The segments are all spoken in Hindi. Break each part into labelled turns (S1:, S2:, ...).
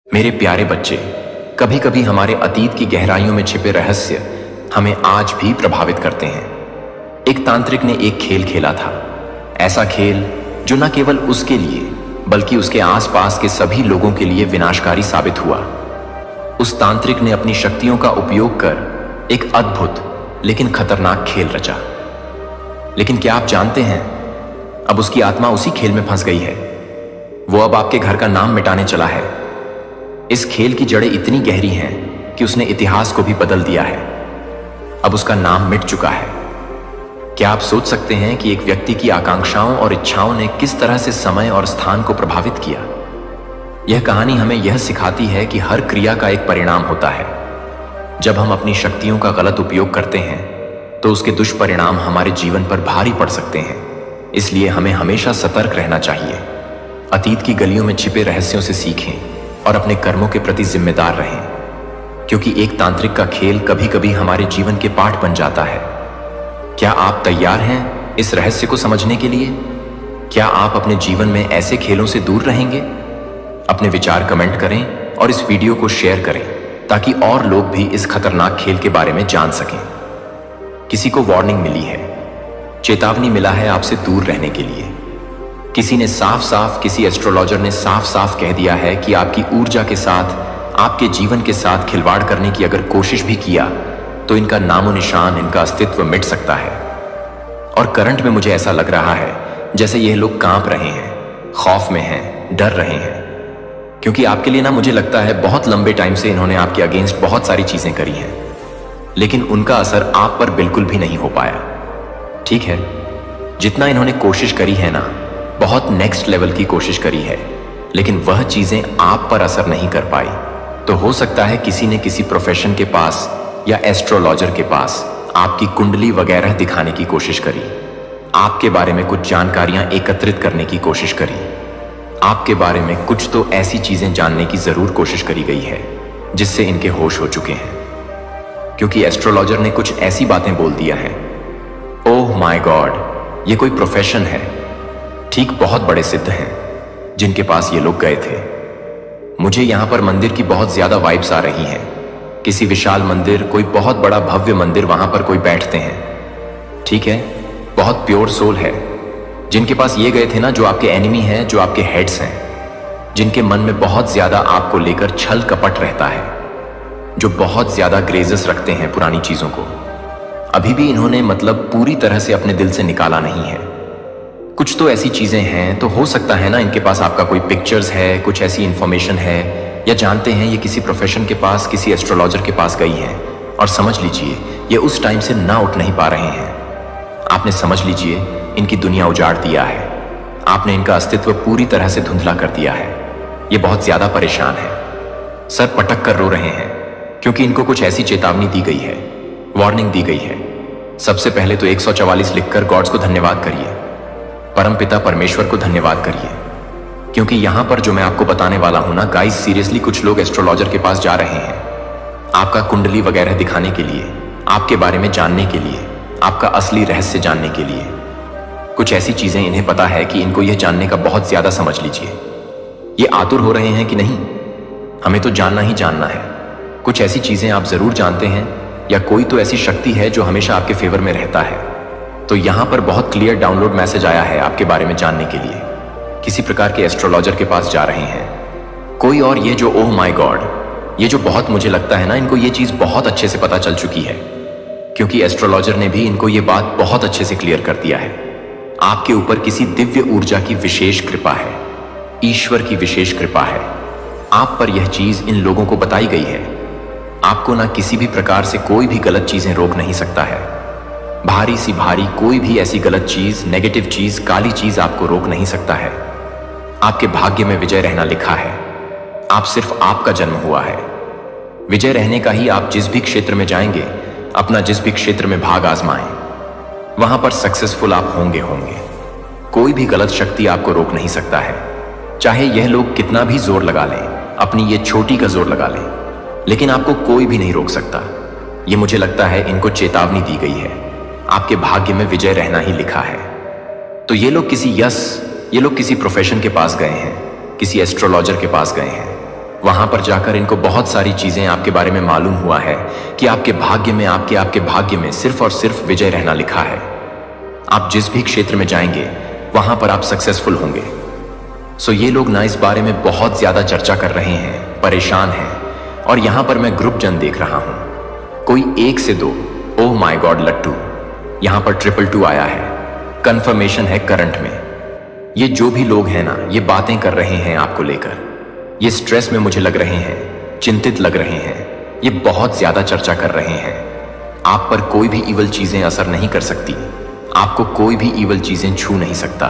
S1: मेरे प्यारे बच्चे, कभी कभी हमारे अतीत की गहराइयों में छिपे रहस्य हमें आज भी प्रभावित करते हैं। एक तांत्रिक ने एक खेल खेला था, ऐसा खेल जो न केवल उसके लिए बल्कि उसके आसपास के सभी लोगों के लिए विनाशकारी साबित हुआ। उस तांत्रिक ने अपनी शक्तियों का उपयोग कर एक अद्भुत लेकिन खतरनाक खेल रचा। लेकिन क्या आप जानते हैं, अब उसकी आत्मा उसी खेल में फंस गई है। वो अब आपके घर का नाम मिटाने चला है। इस खेल की जड़ें इतनी गहरी हैं कि उसने इतिहास को भी बदल दिया है। अब उसका नाम मिट चुका है। क्या आप सोच सकते हैं कि एक व्यक्ति की आकांक्षाओं और इच्छाओं ने किस तरह से समय और स्थान को प्रभावित किया? यह कहानी हमें यह सिखाती है कि हर क्रिया का एक परिणाम होता है। जब हम अपनी शक्तियों का गलत उपयोग करते हैं तो उसके दुष्परिणाम हमारे जीवन पर भारी पड़ सकते हैं। इसलिए हमें हमेशा सतर्क रहना चाहिए। अतीत की गलियों में छिपे रहस्यों से सीखें और अपने कर्मों के प्रति जिम्मेदार रहें, क्योंकि एक तांत्रिक का खेल कभी कभी हमारे जीवन के पाठ बन जाता है। क्या आप तैयार हैं इस रहस्य को समझने के लिए? क्या आप अपने जीवन में ऐसे खेलों से दूर रहेंगे? अपने विचार कमेंट करें और इस वीडियो को शेयर करें ताकि और लोग भी इस खतरनाक खेल के बारे में जान सकें। किसी को वार्निंग मिली है, चेतावनी मिला है आपसे दूर रहने के लिए। किसी ने किसी एस्ट्रोलॉजर ने साफ साफ कह दिया है कि आपकी ऊर्जा के साथ, आपके जीवन के साथ खिलवाड़ करने की अगर कोशिश भी किया तो इनका नामो निशान, इनका अस्तित्व मिट सकता है। और करंट में मुझे ऐसा लग रहा है जैसे यह लोग कांप रहे हैं, खौफ में हैं, डर रहे हैं, क्योंकि आपके लिए मुझे लगता है बहुत लंबे टाइम से इन्होंने आपके अगेंस्ट बहुत सारी चीजें करी हैं, लेकिन उनका असर आप पर बिल्कुल भी नहीं हो पाया। ठीक है, जितना इन्होंने कोशिश करी है बहुत नेक्स्ट लेवल की कोशिश करी है, लेकिन वह चीजें आप पर असर नहीं कर पाई। तो हो सकता है किसी ने किसी प्रोफेशन के पास या एस्ट्रोलॉजर के पास आपकी कुंडली वगैरह दिखाने की कोशिश करी, आपके बारे में कुछ जानकारियां एकत्रित करने की कोशिश करी, आपके बारे में कुछ तो ऐसी चीजें जानने की जरूर कोशिश करी गई है जिससे इनके होश हो चुके हैं, क्योंकि एस्ट्रोलॉजर ने कुछ ऐसी बातें बोल दिया है। ओह माय गॉड, ये कोई प्रोफेशन है। ठीक, बहुत बड़े सिद्ध हैं जिनके पास ये लोग गए थे। मुझे यहां पर मंदिर की बहुत ज्यादा वाइब्स आ रही हैं। किसी विशाल मंदिर, कोई बहुत बड़ा भव्य मंदिर, वहां पर कोई बैठते हैं। ठीक है, बहुत प्योर सोल है जिनके पास ये गए थे जो आपके एनिमी हैं, जो आपके हेड्स हैं, जिनके मन में बहुत ज्यादा आपको लेकर छल कपट रहता है, जो बहुत ज्यादा ग्रेजेस रखते हैं पुरानी चीजों को। अभी भी इन्होंने पूरी तरह से अपने दिल से निकाला नहीं है। कुछ तो ऐसी चीजें हैं, तो हो सकता है इनके पास आपका कोई पिक्चर्स है, कुछ ऐसी इंफॉर्मेशन है, या जानते हैं ये किसी प्रोफेशन के पास, किसी एस्ट्रोलॉजर के पास गई हैं और समझ लीजिए ये उस टाइम से ना उठ नहीं पा रहे हैं। आपने समझ लीजिए इनकी दुनिया उजाड़ दिया है। आपने इनका अस्तित्व पूरी तरह से धुंधला कर दिया है। ये बहुत ज्यादा परेशान है, सर पटक कर रो रहे हैं, क्योंकि इनको कुछ ऐसी चेतावनी दी गई है, वार्निंग दी गई है। सबसे पहले तो 144 लिखकर गॉड्स को धन्यवाद करिए, परमपिता परमेश्वर को धन्यवाद करिए, क्योंकि यहां पर जो मैं आपको बताने वाला हूं गाइस, सीरियसली कुछ लोग एस्ट्रोलॉजर के पास जा रहे हैं आपका कुंडली वगैरह दिखाने के लिए, आपके बारे में जानने के लिए, आपका असली रहस्य जानने के लिए। कुछ ऐसी चीजें इन्हें पता है कि इनको यह जानने का बहुत ज्यादा, समझ लीजिए, ये आतुर हो रहे हैं कि नहीं, हमें तो जानना ही जानना है। कुछ ऐसी चीजें आप जरूर जानते हैं, या कोई तो ऐसी शक्ति है जो हमेशा आपके फेवर में रहता है। तो यहां पर बहुत क्लियर डाउनलोड मैसेज आया है आपके बारे में जानने के लिए। किसी प्रकार के एस्ट्रोलॉजर के पास जा रहे हैं कोई, और ये जो ओह माय गॉड, ये जो बहुत मुझे लगता है इनको ये चीज बहुत अच्छे से पता चल चुकी है, क्योंकि एस्ट्रोलॉजर ने भी इनको ये बात बहुत अच्छे से क्लियर कर दिया है। आपके ऊपर किसी दिव्य ऊर्जा की विशेष कृपा है, ईश्वर की विशेष कृपा है। आप पर यह चीज इन लोगों को बताई गई है। आपको किसी भी प्रकार से कोई भी गलत चीजें रोक नहीं सकता है। भारी सी भारी कोई भी ऐसी गलत चीज, नेगेटिव चीज, काली चीज आपको रोक नहीं सकता है। आपके भाग्य में विजय रहना लिखा है। आप सिर्फ आपका जन्म हुआ है। विजय रहने का ही आप जिस भी क्षेत्र में जाएंगे, अपना जिस भी क्षेत्र में भाग आजमाएं, वहां पर सक्सेसफुल आप होंगे। कोई भी गलत शक्ति आपको रोक नहीं सकता है। चाहे यह लोग कितना भी जोर लगा लें, अपनी ये छोटी का जोर लगा लें, लेकिन आपको कोई भी नहीं रोक सकता। ये मुझे लगता है इनको चेतावनी दी गई है। आपके भाग्य में विजय रहना ही लिखा है। तो ये लोग किसी प्रोफेशन के पास गए हैं, किसी एस्ट्रोलॉजर के पास गए हैं, वहां पर जाकर इनको बहुत सारी चीजें आपके बारे में मालूम हुआ है कि आपके भाग्य में आपके भाग्य में सिर्फ और सिर्फ विजय रहना लिखा है। आप जिस भी क्षेत्र में जाएंगे वहां पर आप सक्सेसफुल होंगे। सो ये लोग ना इस बारे में बहुत ज्यादा चर्चा कर रहे हैं, परेशान हैं, और यहां पर मैं ग्रुप जन देख रहा हूं, कोई 1 से 2। ओह माय गॉड लट्टू, यहां पर 222 आया है, कंफर्मेशन है करंट में। ये जो भी लोग हैं ना, ये बातें कर रहे हैं आपको लेकर, ये स्ट्रेस में मुझे लग रहे हैं, चिंतित लग रहे हैं, ये बहुत ज्यादा चर्चा कर रहे हैं। आप पर कोई भी इवल चीजें असर नहीं कर सकती, आपको कोई भी इवल चीजें छू नहीं सकता।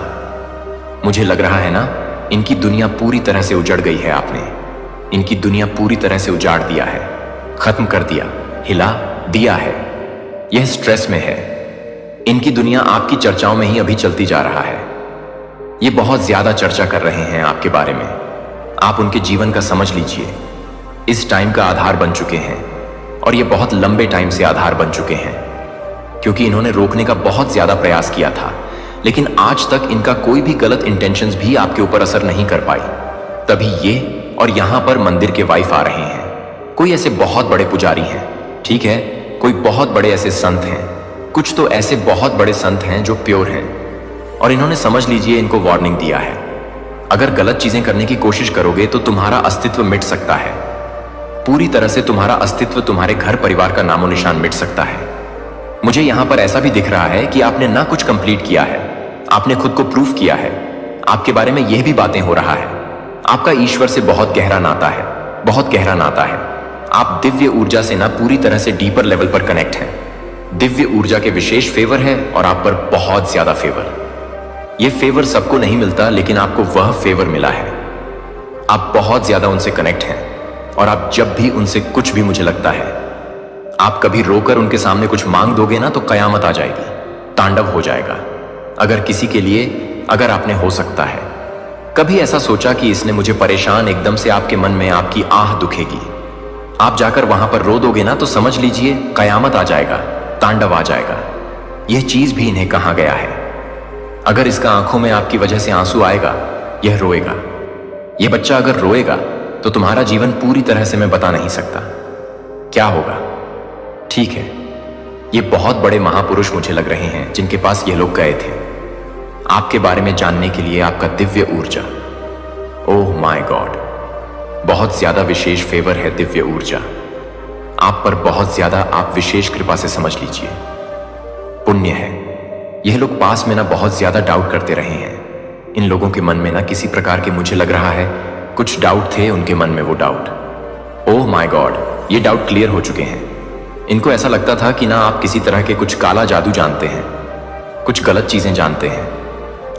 S1: मुझे लग रहा है ना, इनकी दुनिया पूरी तरह से उजड़ गई है। आपने इनकी दुनिया पूरी तरह से उजाड़ दिया है, खत्म कर दिया, हिला दिया है। यह स्ट्रेस में है। इनकी दुनिया आपकी चर्चाओं में ही अभी चलती जा रहा है। ये बहुत ज्यादा चर्चा कर रहे हैं आपके बारे में। आप उनके जीवन का समझ लीजिए, इस टाइम का आधार बन चुके हैं, और ये बहुत लंबे टाइम से आधार बन चुके हैं, क्योंकि इन्होंने रोकने का बहुत ज्यादा प्रयास किया था, लेकिन आज तक इनका कोई भी गलत इंटेंशंस भी आपके ऊपर असर नहीं कर पाई। तभी ये और यहां पर मंदिर के वाइफ आ रहे हैं। कोई ऐसे बहुत बड़े पुजारी हैं, ठीक है, कोई बहुत बड़े ऐसे संत हैं, कुछ तो ऐसे बहुत बड़े संत हैं जो प्योर हैं, और इन्होंने समझ लीजिए इनको वार्निंग दिया है, अगर गलत चीजें करने की कोशिश करोगे तो तुम्हारा अस्तित्व मिट सकता है। पूरी तरह से तुम्हारा अस्तित्व, तुम्हारे घर परिवार का नामो निशान मिट सकता है। मुझे यहां पर ऐसा भी दिख रहा है कि आपने ना कुछ कंप्लीट किया है, आपने खुद को प्रूफ किया है। आपके बारे में यह भी बातें हो रहा है, आपका ईश्वर से बहुत गहरा नाता है, बहुत गहरा नाता है। आप दिव्य ऊर्जा से ना पूरी तरह से डीपर लेवल पर कनेक्ट हैं। दिव्य ऊर्जा के विशेष फेवर है और आप पर बहुत ज्यादा फेवर। यह फेवर सबको नहीं मिलता, लेकिन आपको वह फेवर मिला है। आप बहुत ज्यादा उनसे कनेक्ट हैं, और आप जब भी उनसे कुछ भी, मुझे लगता है आप कभी रोकर उनके सामने कुछ मांग दोगे ना तो कयामत आ जाएगी, तांडव हो जाएगा। अगर किसी के लिए, अगर आपने हो सकता है कभी ऐसा सोचा कि इसने मुझे परेशान, एकदम से आपके मन में आपकी आह दुखेगी, आप जाकर वहां पर रो दोगे ना तो समझ लीजिए कयामत आ जाएगा, तांडव आ जाएगा। यह चीज भी इन्हें कहा गया है। अगर इसका आंखों में आपकी वजह से आंसू आएगा, यह रोएगा। यह बच्चा अगर रोएगा तो तुम्हारा जीवन पूरी तरह से मैं बता नहीं सकता क्या होगा। ठीक है, ये बहुत बड़े महापुरुष मुझे लग रहे हैं जिनके पास ये लोग गए थे आपके बारे में जानने के लिए। आपका दिव्य ऊर्जा, ओह माय गॉड, बहुत ज्यादा विशेष फेवर है दिव्य ऊर्जा आप पर, बहुत ज्यादा। आप विशेष कृपा से समझ लीजिए, पुण्य है। यह लोग पास में ना बहुत ज्यादा डाउट करते रहे हैं। इन लोगों के मन में ना किसी प्रकार के, मुझे लग रहा है कुछ डाउट थे उनके मन में। वो डाउट, ओह माय गॉड, ये डाउट क्लियर हो चुके हैं। इनको ऐसा लगता था कि ना आप किसी तरह के कुछ काला जादू जानते हैं, कुछ गलत चीजें जानते हैं,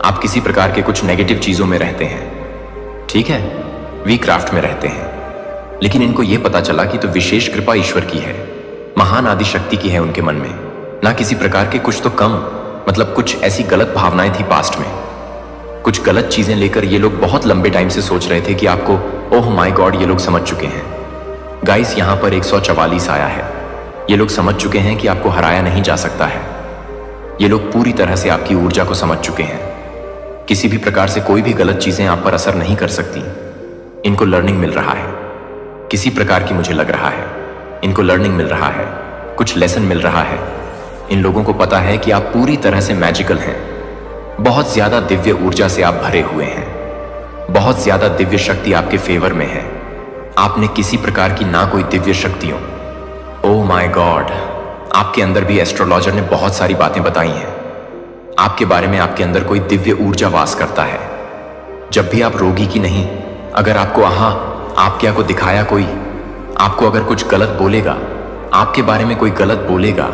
S1: आप किसी प्रकार के कुछ नेगेटिव चीजों में रहते हैं, ठीक है, वी क्राफ्ट में रहते हैं। लेकिन इनको यह पता चला कि तो विशेष कृपा ईश्वर की है, महान आदि शक्ति की है उनके मन में, ना किसी प्रकार के कुछ तो कम, मतलब कुछ ऐसी गलत भावनाएं थी पास्ट में, कुछ गलत चीजें लेकर ये लोग बहुत लंबे टाइम से सोच रहे थे कि आपको, ओह माय गॉड, ये लोग समझ चुके हैं। गाइस, यहां पर 144 आया है। ये लोग समझ चुके हैं कि आपको हराया नहीं जा सकता है। ये लोग पूरी तरह से आपकी ऊर्जा को समझ चुके हैं। किसी भी प्रकार से कोई भी गलत चीजें आप पर असर नहीं कर सकती। इनको लर्निंग मिल रहा है, किसी प्रकार की, मुझे लग रहा है इनको लर्निंग मिल रहा है, कुछ लेसन मिल रहा है। इन लोगों को पता है कि आप पूरी तरह से मैजिकल हैं, बहुत ज्यादा दिव्य ऊर्जा से आप भरे हुए हैं, बहुत ज्यादा दिव्य शक्ति आपके फेवर में है। आपने किसी प्रकार की ना कोई दिव्य शक्तियों, ओह माय गॉड, आपके अंदर भी एस्ट्रोलॉजर ने बहुत सारी बातें बताई हैं आपके बारे में। आपके अंदर कोई दिव्य ऊर्जा वास करता है। जब भी आप रोगी की नहीं, अगर आपको आप क्या को दिखाया, कोई आपको अगर कुछ गलत बोलेगा, आपके बारे में कोई गलत बोलेगा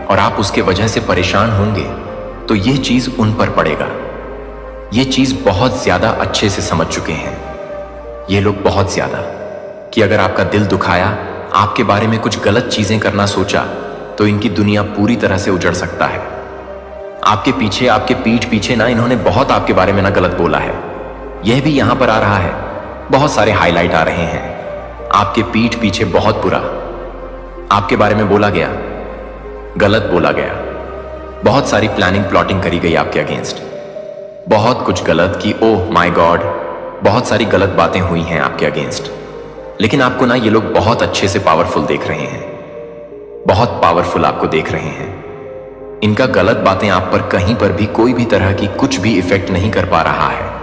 S1: और आप उसके वजह से परेशान होंगे, तो यह चीज उन पर पड़ेगा। यह चीज बहुत ज्यादा अच्छे से समझ चुके हैं ये लोग, बहुत ज्यादा, कि अगर आपका दिल दुखाया, आपके बारे में कुछ गलत चीजें करना सोचा, तो इनकी दुनिया पूरी तरह से उजड़ सकता है। आपके पीछे, आपके पीठ पीछे ना इन्होंने बहुत आपके बारे में ना गलत बोला है। यह भी यहां पर आ रहा है, बहुत सारे हाईलाइट आ रहे हैं। आपके पीठ पीछे बहुत बुरा आपके बारे में बोला गया, गलत बोला गया, बहुत सारी प्लानिंग प्लॉटिंग करी गई आपके अगेंस्ट, बहुत कुछ गलत, कि ओह माय गॉड, बहुत सारी गलत बातें हुई हैं आपके अगेंस्ट। लेकिन आपको ना ये लोग बहुत अच्छे से पावरफुल देख रहे हैं, बहुत पावरफुल आपको देख रहे हैं। इनका गलत बातें आप पर कहीं पर भी कोई भी तरह की कुछ भी इफेक्ट नहीं कर पा रहा है।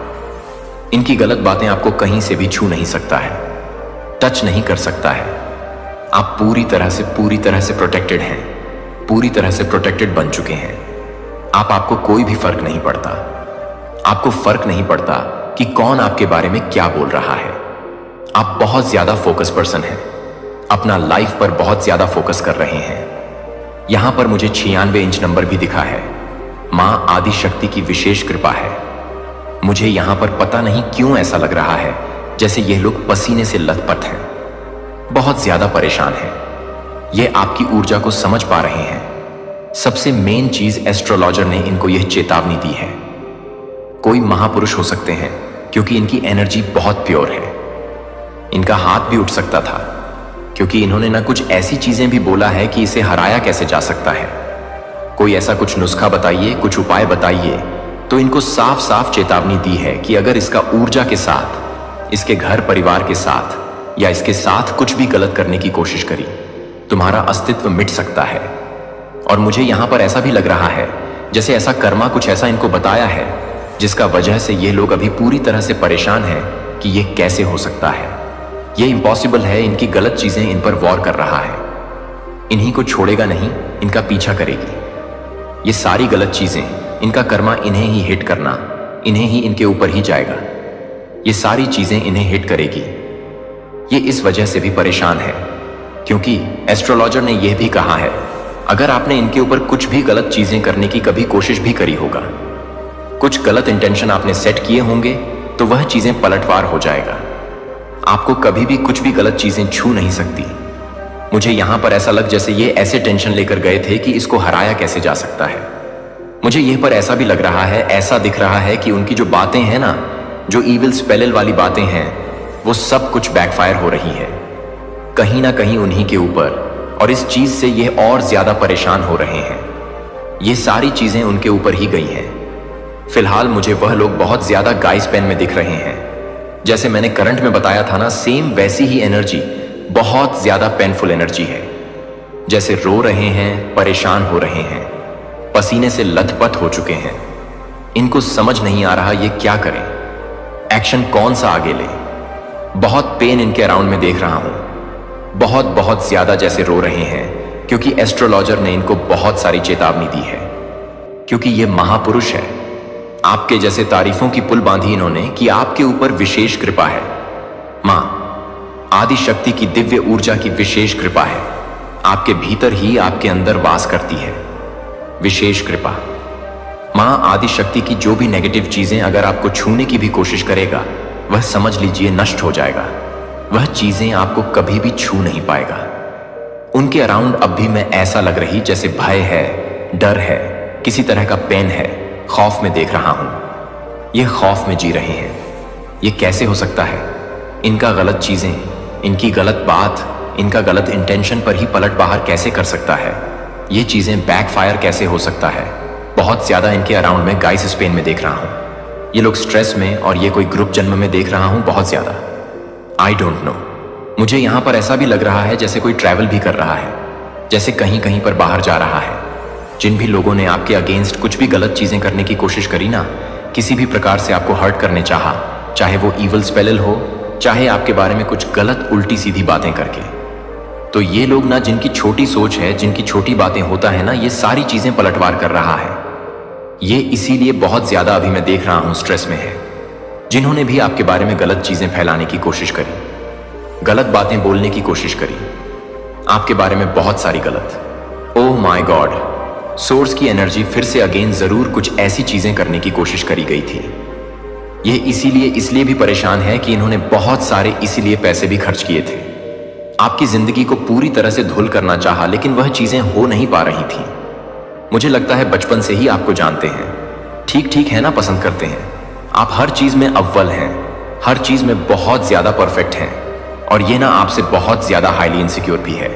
S1: इनकी गलत बातें आपको कहीं से भी छू नहीं सकता है, टच नहीं कर सकता है। आप पूरी तरह से प्रोटेक्टेड हैं, पूरी तरह से प्रोटेक्टेड बन चुके हैं। आपको कोई भी फर्क नहीं पड़ता। आपको फर्क नहीं पड़ता कि कौन आपके बारे में क्या बोल रहा है। आप बहुत ज्यादा फोकस पर्सन हैं, अपना लाइफ पर बहुत ज्यादा फोकस कर रहे हैं। यहां पर मुझे 96 इंच नंबर भी दिखा है। मां आदि शक्ति की विशेष कृपा है। मुझे यहां पर पता नहीं क्यों ऐसा लग रहा है जैसे ये लोग पसीने से लथपथ हैं, बहुत ज्यादा परेशान हैं। ये आपकी ऊर्जा को समझ पा रहे हैं। सबसे मेन चीज एस्ट्रोलॉजर ने इनको यह चेतावनी दी है। कोई महापुरुष हो सकते हैं क्योंकि इनकी एनर्जी बहुत प्योर है। इनका हाथ भी उठ सकता था क्योंकि इन्होंने ना कुछ ऐसी चीजें भी बोला है कि इसे हराया कैसे जा सकता है। कोई ऐसा कुछ नुस्खा बताइए, कुछ उपाय बताइए। तो इनको साफ साफ चेतावनी दी है कि अगर इसका ऊर्जा के साथ, इसके घर परिवार के साथ या इसके साथ कुछ भी गलत करने की कोशिश करी, तुम्हारा अस्तित्व मिट सकता है। और मुझे यहां पर ऐसा भी लग रहा है जैसे ऐसा कर्मा कुछ ऐसा इनको बताया है जिसका वजह से ये लोग अभी पूरी तरह से परेशान हैं कि ये कैसे हो सकता है। ये इम्पॉसिबल है। इनकी गलत चीजें इन पर वॉर कर रहा है। इन्हीं को छोड़ेगा नहीं, इनका पीछा करेगी। ये सारी गलत चीजें, इनका कर्मा इन्हें ही हिट करना, इन्हें ही इनके ऊपर ही जाएगा। ये सारी चीजें इन्हें हिट करेगी। ये इस वजह से भी परेशान है क्योंकि एस्ट्रोलॉजर ने यह भी कहा है अगर आपने इनके ऊपर कुछ भी गलत चीजें करने की कभी कोशिश भी करी होगा, कुछ गलत इंटेंशन आपने सेट किए होंगे, तो वह चीजें पलटवार हो जाएगा। आपको कभी भी कुछ भी गलत चीजें छू नहीं सकती। मुझे यहां पर ऐसा लग जैसे ये ऐसे टेंशन लेकर गए थे कि इसको हराया कैसे जा सकता है। मुझे यह पर ऐसा भी लग रहा है, ऐसा दिख रहा है कि उनकी जो बातें हैं ना, जो ईविल स्पेल वाली बातें हैं, वो सब कुछ बैकफायर हो रही है कहीं ना कहीं उन्हीं के ऊपर, और इस चीज से ये और ज्यादा परेशान हो रहे हैं। ये सारी चीजें उनके ऊपर ही गई हैं। फिलहाल मुझे वह लोग बहुत ज्यादा गाइस पेन में दिख रहे हैं। जैसे मैंने करंट में बताया था ना, सेम वैसी ही एनर्जी, बहुत ज्यादा पेनफुल एनर्जी है। जैसे रो रहे हैं, परेशान हो रहे हैं, पसीने से लथपथ हो चुके हैं। इनको समझ नहीं आ रहा ये क्या करें, एक्शन कौन सा आगे ले। बहुत पेन इनके अराउंड में देख रहा हूं, बहुत ज्यादा जैसे रो रहे हैं क्योंकि एस्ट्रोलॉजर ने इनको बहुत सारी चेतावनी दी है। क्योंकि ये महापुरुष है, आपके जैसे तारीफों की पुल बांधी इन्होंने कि आपके ऊपर विशेष कृपा है। मां आदि शक्ति की दिव्य ऊर्जा की विशेष कृपा है। आपके भीतर ही आपके अंदर वास करती है विशेष कृपा। मां आदि शक्ति की जो भी नेगेटिव चीजें अगर आपको छूने की भी कोशिश करेगा, वह समझ लीजिए नष्ट हो जाएगा। वह चीजें आपको कभी भी छू नहीं पाएगा। उनके अराउंड अब भी मैं ऐसा लग रही जैसे भय है, डर है, किसी तरह का पेन है, खौफ में देख रहा हूं। ये खौफ में जी रहे हैं। ये कैसे हो सकता है? इनका गलत चीजें, इनकी गलत बात, इनका गलत इंटेंशन पर ही पलट बाहर कैसे कर सकता है? ये चीजें बैकफायर कैसे हो सकता है? बहुत ज्यादा इनके अराउंड में गाइस स्पेन में देख रहा हूं। ये लोग स्ट्रेस में, और ये कोई ग्रुप जन्म में देख रहा हूं बहुत ज्यादा। I don't know. मुझे यहां पर ऐसा भी लग रहा है जैसे कोई ट्रैवल भी कर रहा है, जैसे कहीं कहीं पर बाहर जा रहा है। जिन भी लोगों ने आपके अगेंस्ट कुछ भी गलत चीजें करने की कोशिश करी ना, किसी भी प्रकार से आपको हर्ट करने चाहा, चाहे वो ईवल स्पेल हो, चाहे आपके बारे में कुछ गलत उल्टी सीधी बातें करके, तो ये लोग ना, जिनकी छोटी सोच है, जिनकी छोटी बातें होता है ना, ये सारी चीजें पलटवार कर रहा है। ये इसीलिए बहुत ज्यादा अभी मैं देख रहा हूं स्ट्रेस में है। जिन्होंने भी आपके बारे में गलत चीजें फैलाने की कोशिश करी, गलत बातें बोलने की कोशिश करी, आपके बारे में बहुत सारी गलत। ओह माय गॉड, सोर्स की एनर्जी फिर से अगेन जरूर कुछ ऐसी चीजें करने की कोशिश करी गई थी। ये इसलिए भी परेशान है कि इन्होंने बहुत सारे इसीलिए पैसे भी खर्च किए थे। आपकी जिंदगी को पूरी तरह से धुल करना चाहा, लेकिन वह चीजें हो नहीं पा रही थी। मुझे लगता है बचपन से ही आपको जानते हैं, ठीक है ना, पसंद करते हैं। आप हर चीज में अव्वल हैं, हर चीज में बहुत ज्यादा परफेक्ट हैं, और ये ना आपसे बहुत ज्यादा हाईली इनसिक्योर भी है।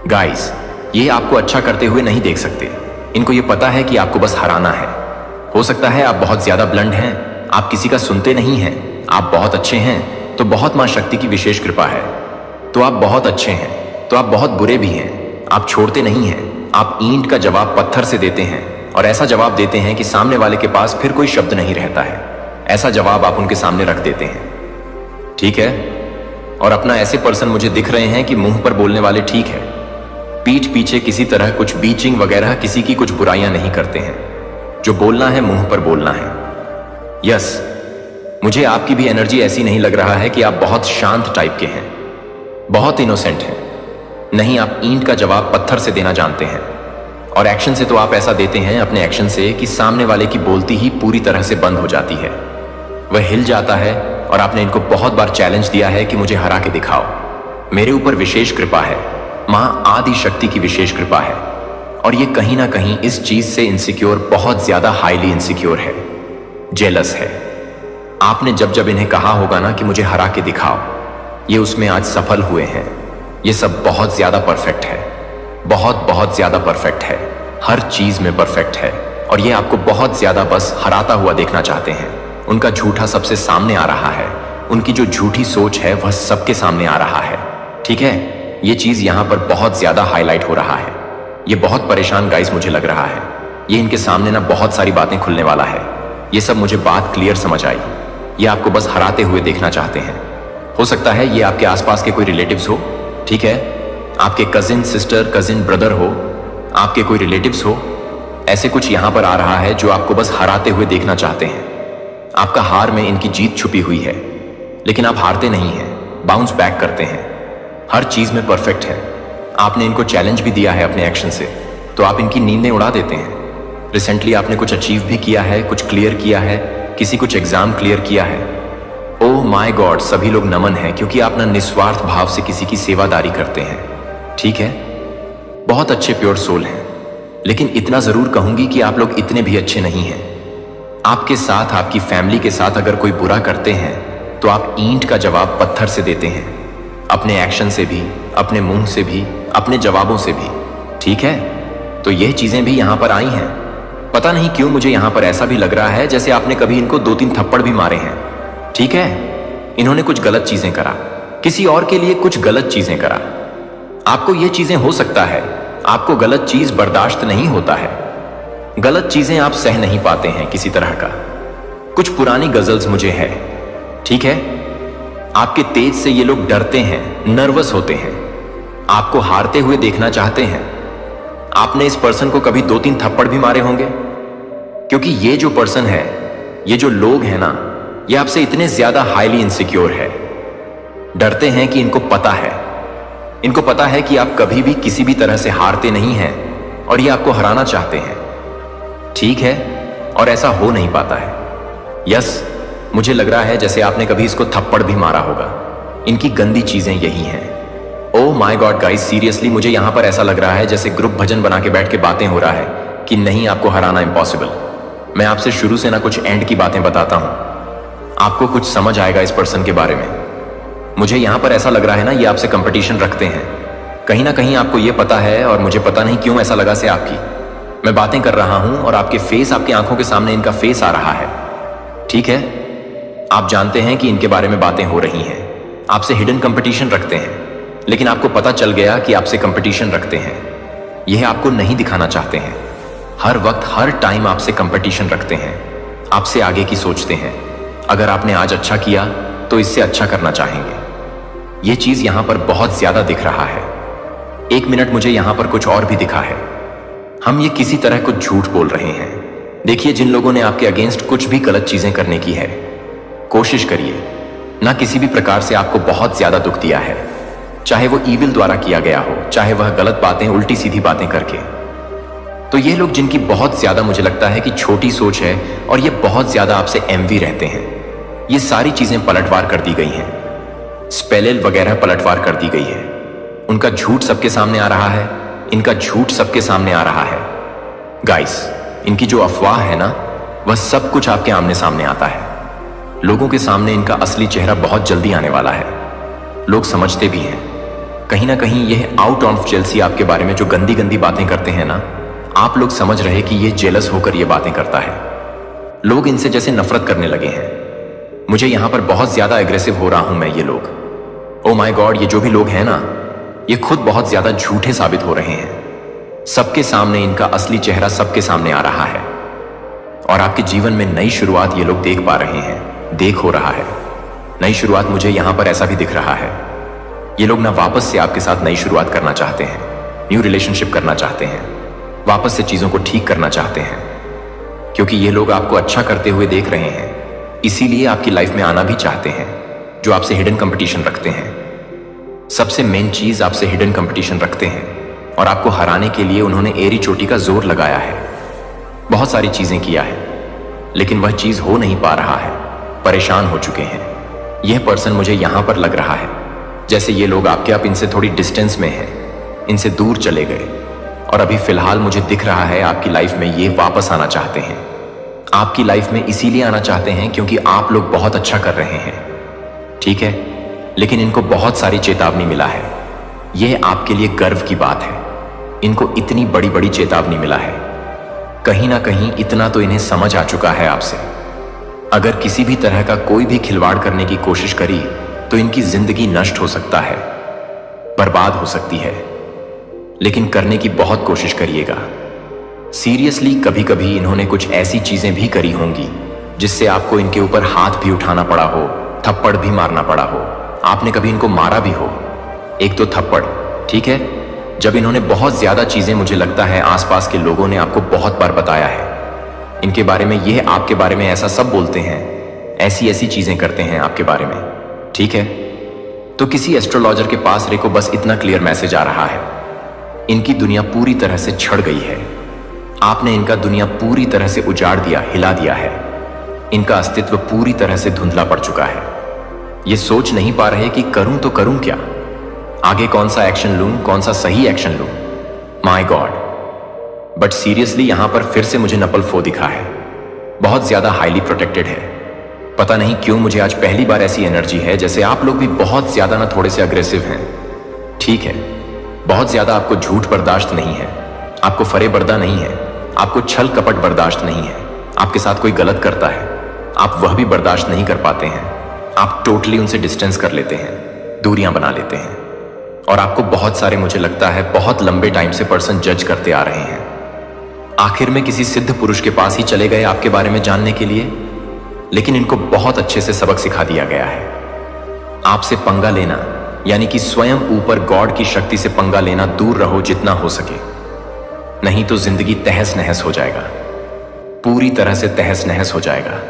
S1: गाइस, ये आपको अच्छा करते हुए नहीं देख सकते। इनको ये पता है कि आपको बस हराना है। हो सकता है आप बहुत ज्यादा ब्लंड हैं, आप किसी का सुनते नहीं हैं, आप बहुत अच्छे हैं, तो बहुत मां शक्ति की विशेष कृपा है। तो आप बहुत अच्छे हैं, तो आप बहुत बुरे भी हैं। आप छोड़ते नहीं हैं। आप ईंट का जवाब पत्थर से देते हैं, और ऐसा जवाब देते हैं कि सामने वाले के पास फिर कोई शब्द नहीं रहता है। ऐसा जवाब आप उनके सामने रख देते हैं, ठीक है। और अपना ऐसे पर्सन मुझे दिख रहे हैं कि मुंह पर बोलने वाले ठीक है, पीठ पीछे किसी तरह कुछ बीचिंग वगैरह किसी की कुछ बुराइयां नहीं करते हैं। जो बोलना है मुंह पर बोलना है। यस, मुझे आपकी भी एनर्जी ऐसी नहीं लग रहा है कि आप बहुत शांत टाइप के हैं, बहुत इनोसेंट हैं। नहीं, आप ईंट का जवाब पत्थर से देना जानते हैं, और एक्शन से तो आप ऐसा देते हैं अपने एक्शन से कि सामने वाले की बोलती ही पूरी तरह से बंद हो जाती है। वह हिल जाता है। और आपने इनको बहुत बार चैलेंज दिया है कि मुझे हरा के दिखाओ। मेरे ऊपर विशेष कृपा है, मां आदि शक्ति की विशेष कृपा है। और ये कहीं ना कहीं इस चीज से इनसिक्योर, बहुत ज्यादा हाईली इनसिक्योर है, जेलस है। आपने जब जब इन्हें कहा होगा ना कि मुझे हरा के दिखाओ, ये उसमें आज सफल हुए हैं। ये सब बहुत ज्यादा परफेक्ट है, बहुत बहुत ज्यादा परफेक्ट है, हर चीज में परफेक्ट है। और ये आपको बहुत ज्यादा बस हराता हुआ देखना चाहते हैं। उनका झूठा सबसे सामने आ रहा है, उनकी जो झूठी सोच है वह सबके सामने आ रहा है, ठीक है। ये चीज यहां पर बहुत ज्यादा हाईलाइट हो रहा है। ये बहुत परेशान गाइस मुझे लग रहा है। ये इनके सामने ना बहुत सारी बातें खुलने वाला है। ये सब मुझे बात क्लियर समझ आई। ये आपको बस हराते हुए देखना चाहते हैं। हो सकता है ये आपके आसपास के कोई रिलेटिव्स हो, ठीक है, आपके कजिन सिस्टर, कजिन ब्रदर हो, आपके कोई रिलेटिव्स हो। ऐसे कुछ यहां पर आ रहा है जो आपको बस हराते हुए देखना चाहते हैं। आपका हार में इनकी जीत छुपी हुई है, लेकिन आप हारते नहीं हैं, बाउंस बैक करते हैं। हर चीज में परफेक्ट है। आपने इनको चैलेंज भी दिया है अपने एक्शन से, तो आप इनकी नींदें उड़ा देते हैं। रिसेंटली आपने कुछ अचीव भी किया है, कुछ क्लियर किया है, किसी कुछ एग्जाम क्लियर किया है। ओह माय गॉड, सभी लोग नमन हैं, क्योंकि आप ना निस्वार्थ भाव से किसी की सेवादारी करते हैं, ठीक है। बहुत अच्छे प्योर सोल हैं, लेकिन इतना जरूर कहूंगी कि आप लोग इतने भी अच्छे नहीं हैं। आपके साथ, आपकी फैमिली के साथ अगर कोई बुरा करते हैं तो आप ईंट का जवाब पत्थर से देते हैं, अपने एक्शन से भी, अपने मुंह से भी, अपने जवाबों से भी, ठीक है। तो यह चीजें भी यहां पर आई हैं। पता नहीं क्यों मुझे यहां पर ऐसा भी लग रहा है जैसे आपने कभी इनको 2-3 थप्पड़ भी मारे हैं, ठीक है। इन्होंने कुछ गलत चीजें करा, किसी और के लिए कुछ गलत चीजें करा। आपको यह चीजें, हो सकता है आपको गलत चीज बर्दाश्त नहीं होता है, गलत चीजें आप सह नहीं पाते हैं किसी तरह का। कुछ पुरानी गजल्स मुझे है, ठीक है। आपके तेज से ये लोग डरते हैं, नर्वस होते हैं, आपको हारते हुए देखना चाहते हैं। आपने इस पर्सन को कभी 2-3 थप्पड़ भी मारे होंगे, क्योंकि ये जो पर्सन है, ये जो लोग हैं ना, ये आपसे इतने ज्यादा हाईली इनसिक्योर है। डरते हैं कि इनको पता है, इनको पता है कि आप कभी भी किसी भी तरह से हारते नहीं हैं, और ये आपको हराना चाहते हैं, ठीक है। और ऐसा हो नहीं पाता है। यस, मुझे लग रहा है जैसे आपने कभी इसको थप्पड़ भी मारा होगा। इनकी गंदी चीजें यही हैं। Oh my God guys, seriously मुझे यहां पर ऐसा लग रहा है जैसे ग्रुप भजन बना के बैठ के बातें हो रहा है कि नहीं, आपको हराना इम्पॉसिबल। मैं आपसे शुरू से ना कुछ एंड की बातें बताता हूं, आपको कुछ समझ आएगा इस पर्सन के बारे में। मुझे यहां पर ऐसा लग रहा है ना, ये आपसे कंपटीशन रखते हैं। कहीं ना कहीं आपको ये पता है, और मुझे पता नहीं क्यों ऐसा लगा से आपकी मैं बातें कर रहा हूं और आपके फेस, आपकी आंखों के सामने इनका फेस आ रहा है, ठीक है। आप जानते हैं कि इनके बारे में बातें हो रही हैं, आपसे हिडन कंपटीशन रखते हैं, लेकिन आपको पता चल गया कि आपसे कंपटीशन रखते हैं। यह आपको नहीं दिखाना चाहते हैं। हर वक्त, हर टाइम आपसे कंपटीशन रखते हैं, आपसे आगे की सोचते हैं। अगर आपने आज अच्छा किया तो इससे अच्छा करना चाहेंगे। यह चीज यहां पर बहुत ज्यादा दिख रहा है। एक मिनट, मुझे यहां पर कुछ और भी दिखा है। हम ये किसी तरह कुछ झूठ बोल रहे हैं। देखिए, जिन लोगों ने आपके अगेंस्ट कुछ भी गलत चीजें करने की है, कोशिश करिए ना किसी भी प्रकार से आपको बहुत ज्यादा दुख दिया है, चाहे वो ईविल द्वारा किया गया हो, चाहे वह गलत बातें, उल्टी सीधी बातें करके। तो ये लोग जिनकी बहुत ज्यादा, मुझे लगता है कि छोटी सोच है, और ये बहुत ज्यादा आपसे एमवी रहते हैं, ये सारी चीजें पलटवार कर दी गई हैं। स्पेलेल वगैरह पलटवार कर दी गई है। उनका झूठ सबके सामने आ रहा है, इनका झूठ सबके सामने आ रहा है। गाइस, इनकी जो अफवाह है ना, वह सब कुछ आपके आमने सामने आता है। लोगों के सामने इनका असली चेहरा बहुत जल्दी आने वाला है। लोग समझते भी हैं। कहीं ना कहीं यह आउट ऑफ जेलसी आपके बारे में जो गंदी गंदी बातें करते हैं ना, आप लोग समझ रहे कि यह जेलस होकर यह बातें करता है। लोग इनसे जैसे नफरत करने लगे हैं। मुझे यहां पर बहुत ज्यादा एग्रेसिव हो रहा हूं मैं। ये लोग, ओ माय गॉड, ये जो भी लोग हैं ना, ये खुद बहुत ज्यादा झूठे साबित हो रहे हैं। सबके सामने इनका असली चेहरा सबके सामने आ रहा है और आपके जीवन में नई शुरुआत ये लोग देख पा रहे हैं, देख हो रहा है। नई शुरुआत मुझे यहां पर ऐसा भी दिख रहा है। ये लोग ना वापस से आपके साथ नई शुरुआत करना चाहते हैं, न्यू रिलेशनशिप करना चाहते हैं, वापस से चीजों को ठीक करना चाहते हैं, क्योंकि ये लोग आपको अच्छा करते हुए देख रहे हैं, इसीलिए आपकी लाइफ में आना भी चाहते हैं। जो आपसे हिडन कंपटीशन रखते हैं, सबसे मेन चीज आपसे हिडन कंपटीशन रखते हैं और आपको हराने के लिए उन्होंने एड़ी चोटी का जोर लगाया है। बहुत सारी चीजें किया है, लेकिन वह चीज हो नहीं पा रहा है, परेशान हो चुके हैं। यह पर्सन मुझे यहां पर लग रहा है जैसे ये लोग आप इनसे थोड़ी डिस्टेंस में हैं, इनसे दूर चले गए और अभी फिलहाल मुझे दिख रहा है आपकी लाइफ में ये वापस आना चाहते हैं। आपकी लाइफ में इसीलिए आना चाहते हैं क्योंकि आप लोग बहुत अच्छा कर रहे हैं, ठीक है, लेकिन इनको बहुत सारी चेतावनी मिला है। यह आपके लिए गर्व की बात है। इनको इतनी बड़ी बड़ी चेतावनी मिला है, कहीं ना कहीं इतना तो इन्हें समझ आ चुका है आपसे। अगर किसी भी तरह का कोई भी खिलवाड़ करने की कोशिश करी तो इनकी जिंदगी नष्ट हो सकता है, बर्बाद हो सकती है, लेकिन करने की बहुत कोशिश करिएगा। सीरियसली, कभी कभी इन्होंने कुछ ऐसी चीजें भी करी होंगी जिससे आपको इनके ऊपर हाथ भी उठाना पड़ा हो, थप्पड़ भी मारना पड़ा हो। आपने कभी इनको मारा भी हो, एक तो थप्पड़, ठीक है, जब इन्होंने बहुत ज्यादा चीजें, मुझे लगता है आसपास के लोगों ने आपको बहुत बार बताया है इनके बारे में, यह आपके बारे में ऐसा सब बोलते हैं, ऐसी ऐसी चीजें करते हैं आपके बारे में, ठीक है। तो किसी एस्ट्रोलॉजर के पास रे को बस इतना क्लियर मैसेज आ रहा है, इनकी दुनिया पूरी तरह से छड़ गई है। आपने इनका दुनिया पूरी तरह से उजाड़ दिया, हिला दिया है। इनका अस्तित्व पूरी तरह से धुंधला पड़ चुका है। ये सोच नहीं पा रहे कि करूं तो करूं क्या, आगे कौन सा एक्शन लूं, कौन सा सही एक्शन लूं। माय गॉड, बट सीरियसली यहां पर फिर से मुझे नपल फो दिखा है, बहुत ज्यादा हाईली प्रोटेक्टेड है। पता नहीं क्यों मुझे आज पहली बार ऐसी एनर्जी है जैसे आप लोग भी बहुत ज्यादा ना थोड़े से अग्रेसिव हैं, ठीक है। बहुत ज्यादा आपको झूठ बर्दाश्त नहीं है, आपको फरेबर्दा नहीं है, आपको छल कपट बर्दाश्त नहीं है। आपके साथ कोई गलत करता है, आप वह भी बर्दाश्त नहीं कर पाते हैं। आप टोटली उनसे डिस्टेंस कर लेते हैं, दूरियां बना लेते हैं। और आपको बहुत सारे, मुझे लगता है बहुत लंबे टाइम से पर्सन जज करते आ रहे हैं। आखिर में किसी सिद्ध पुरुष के पास ही चले गए आपके बारे में जानने के लिए, लेकिन इनको बहुत अच्छे से सबक सिखा दिया गया है। आपसे पंगा लेना यानी कि स्वयं ऊपर गॉड की शक्ति से पंगा लेना, दूर रहो जितना हो सके, नहीं तो जिंदगी तहस नहस हो जाएगा, पूरी तरह से तहस नहस हो जाएगा।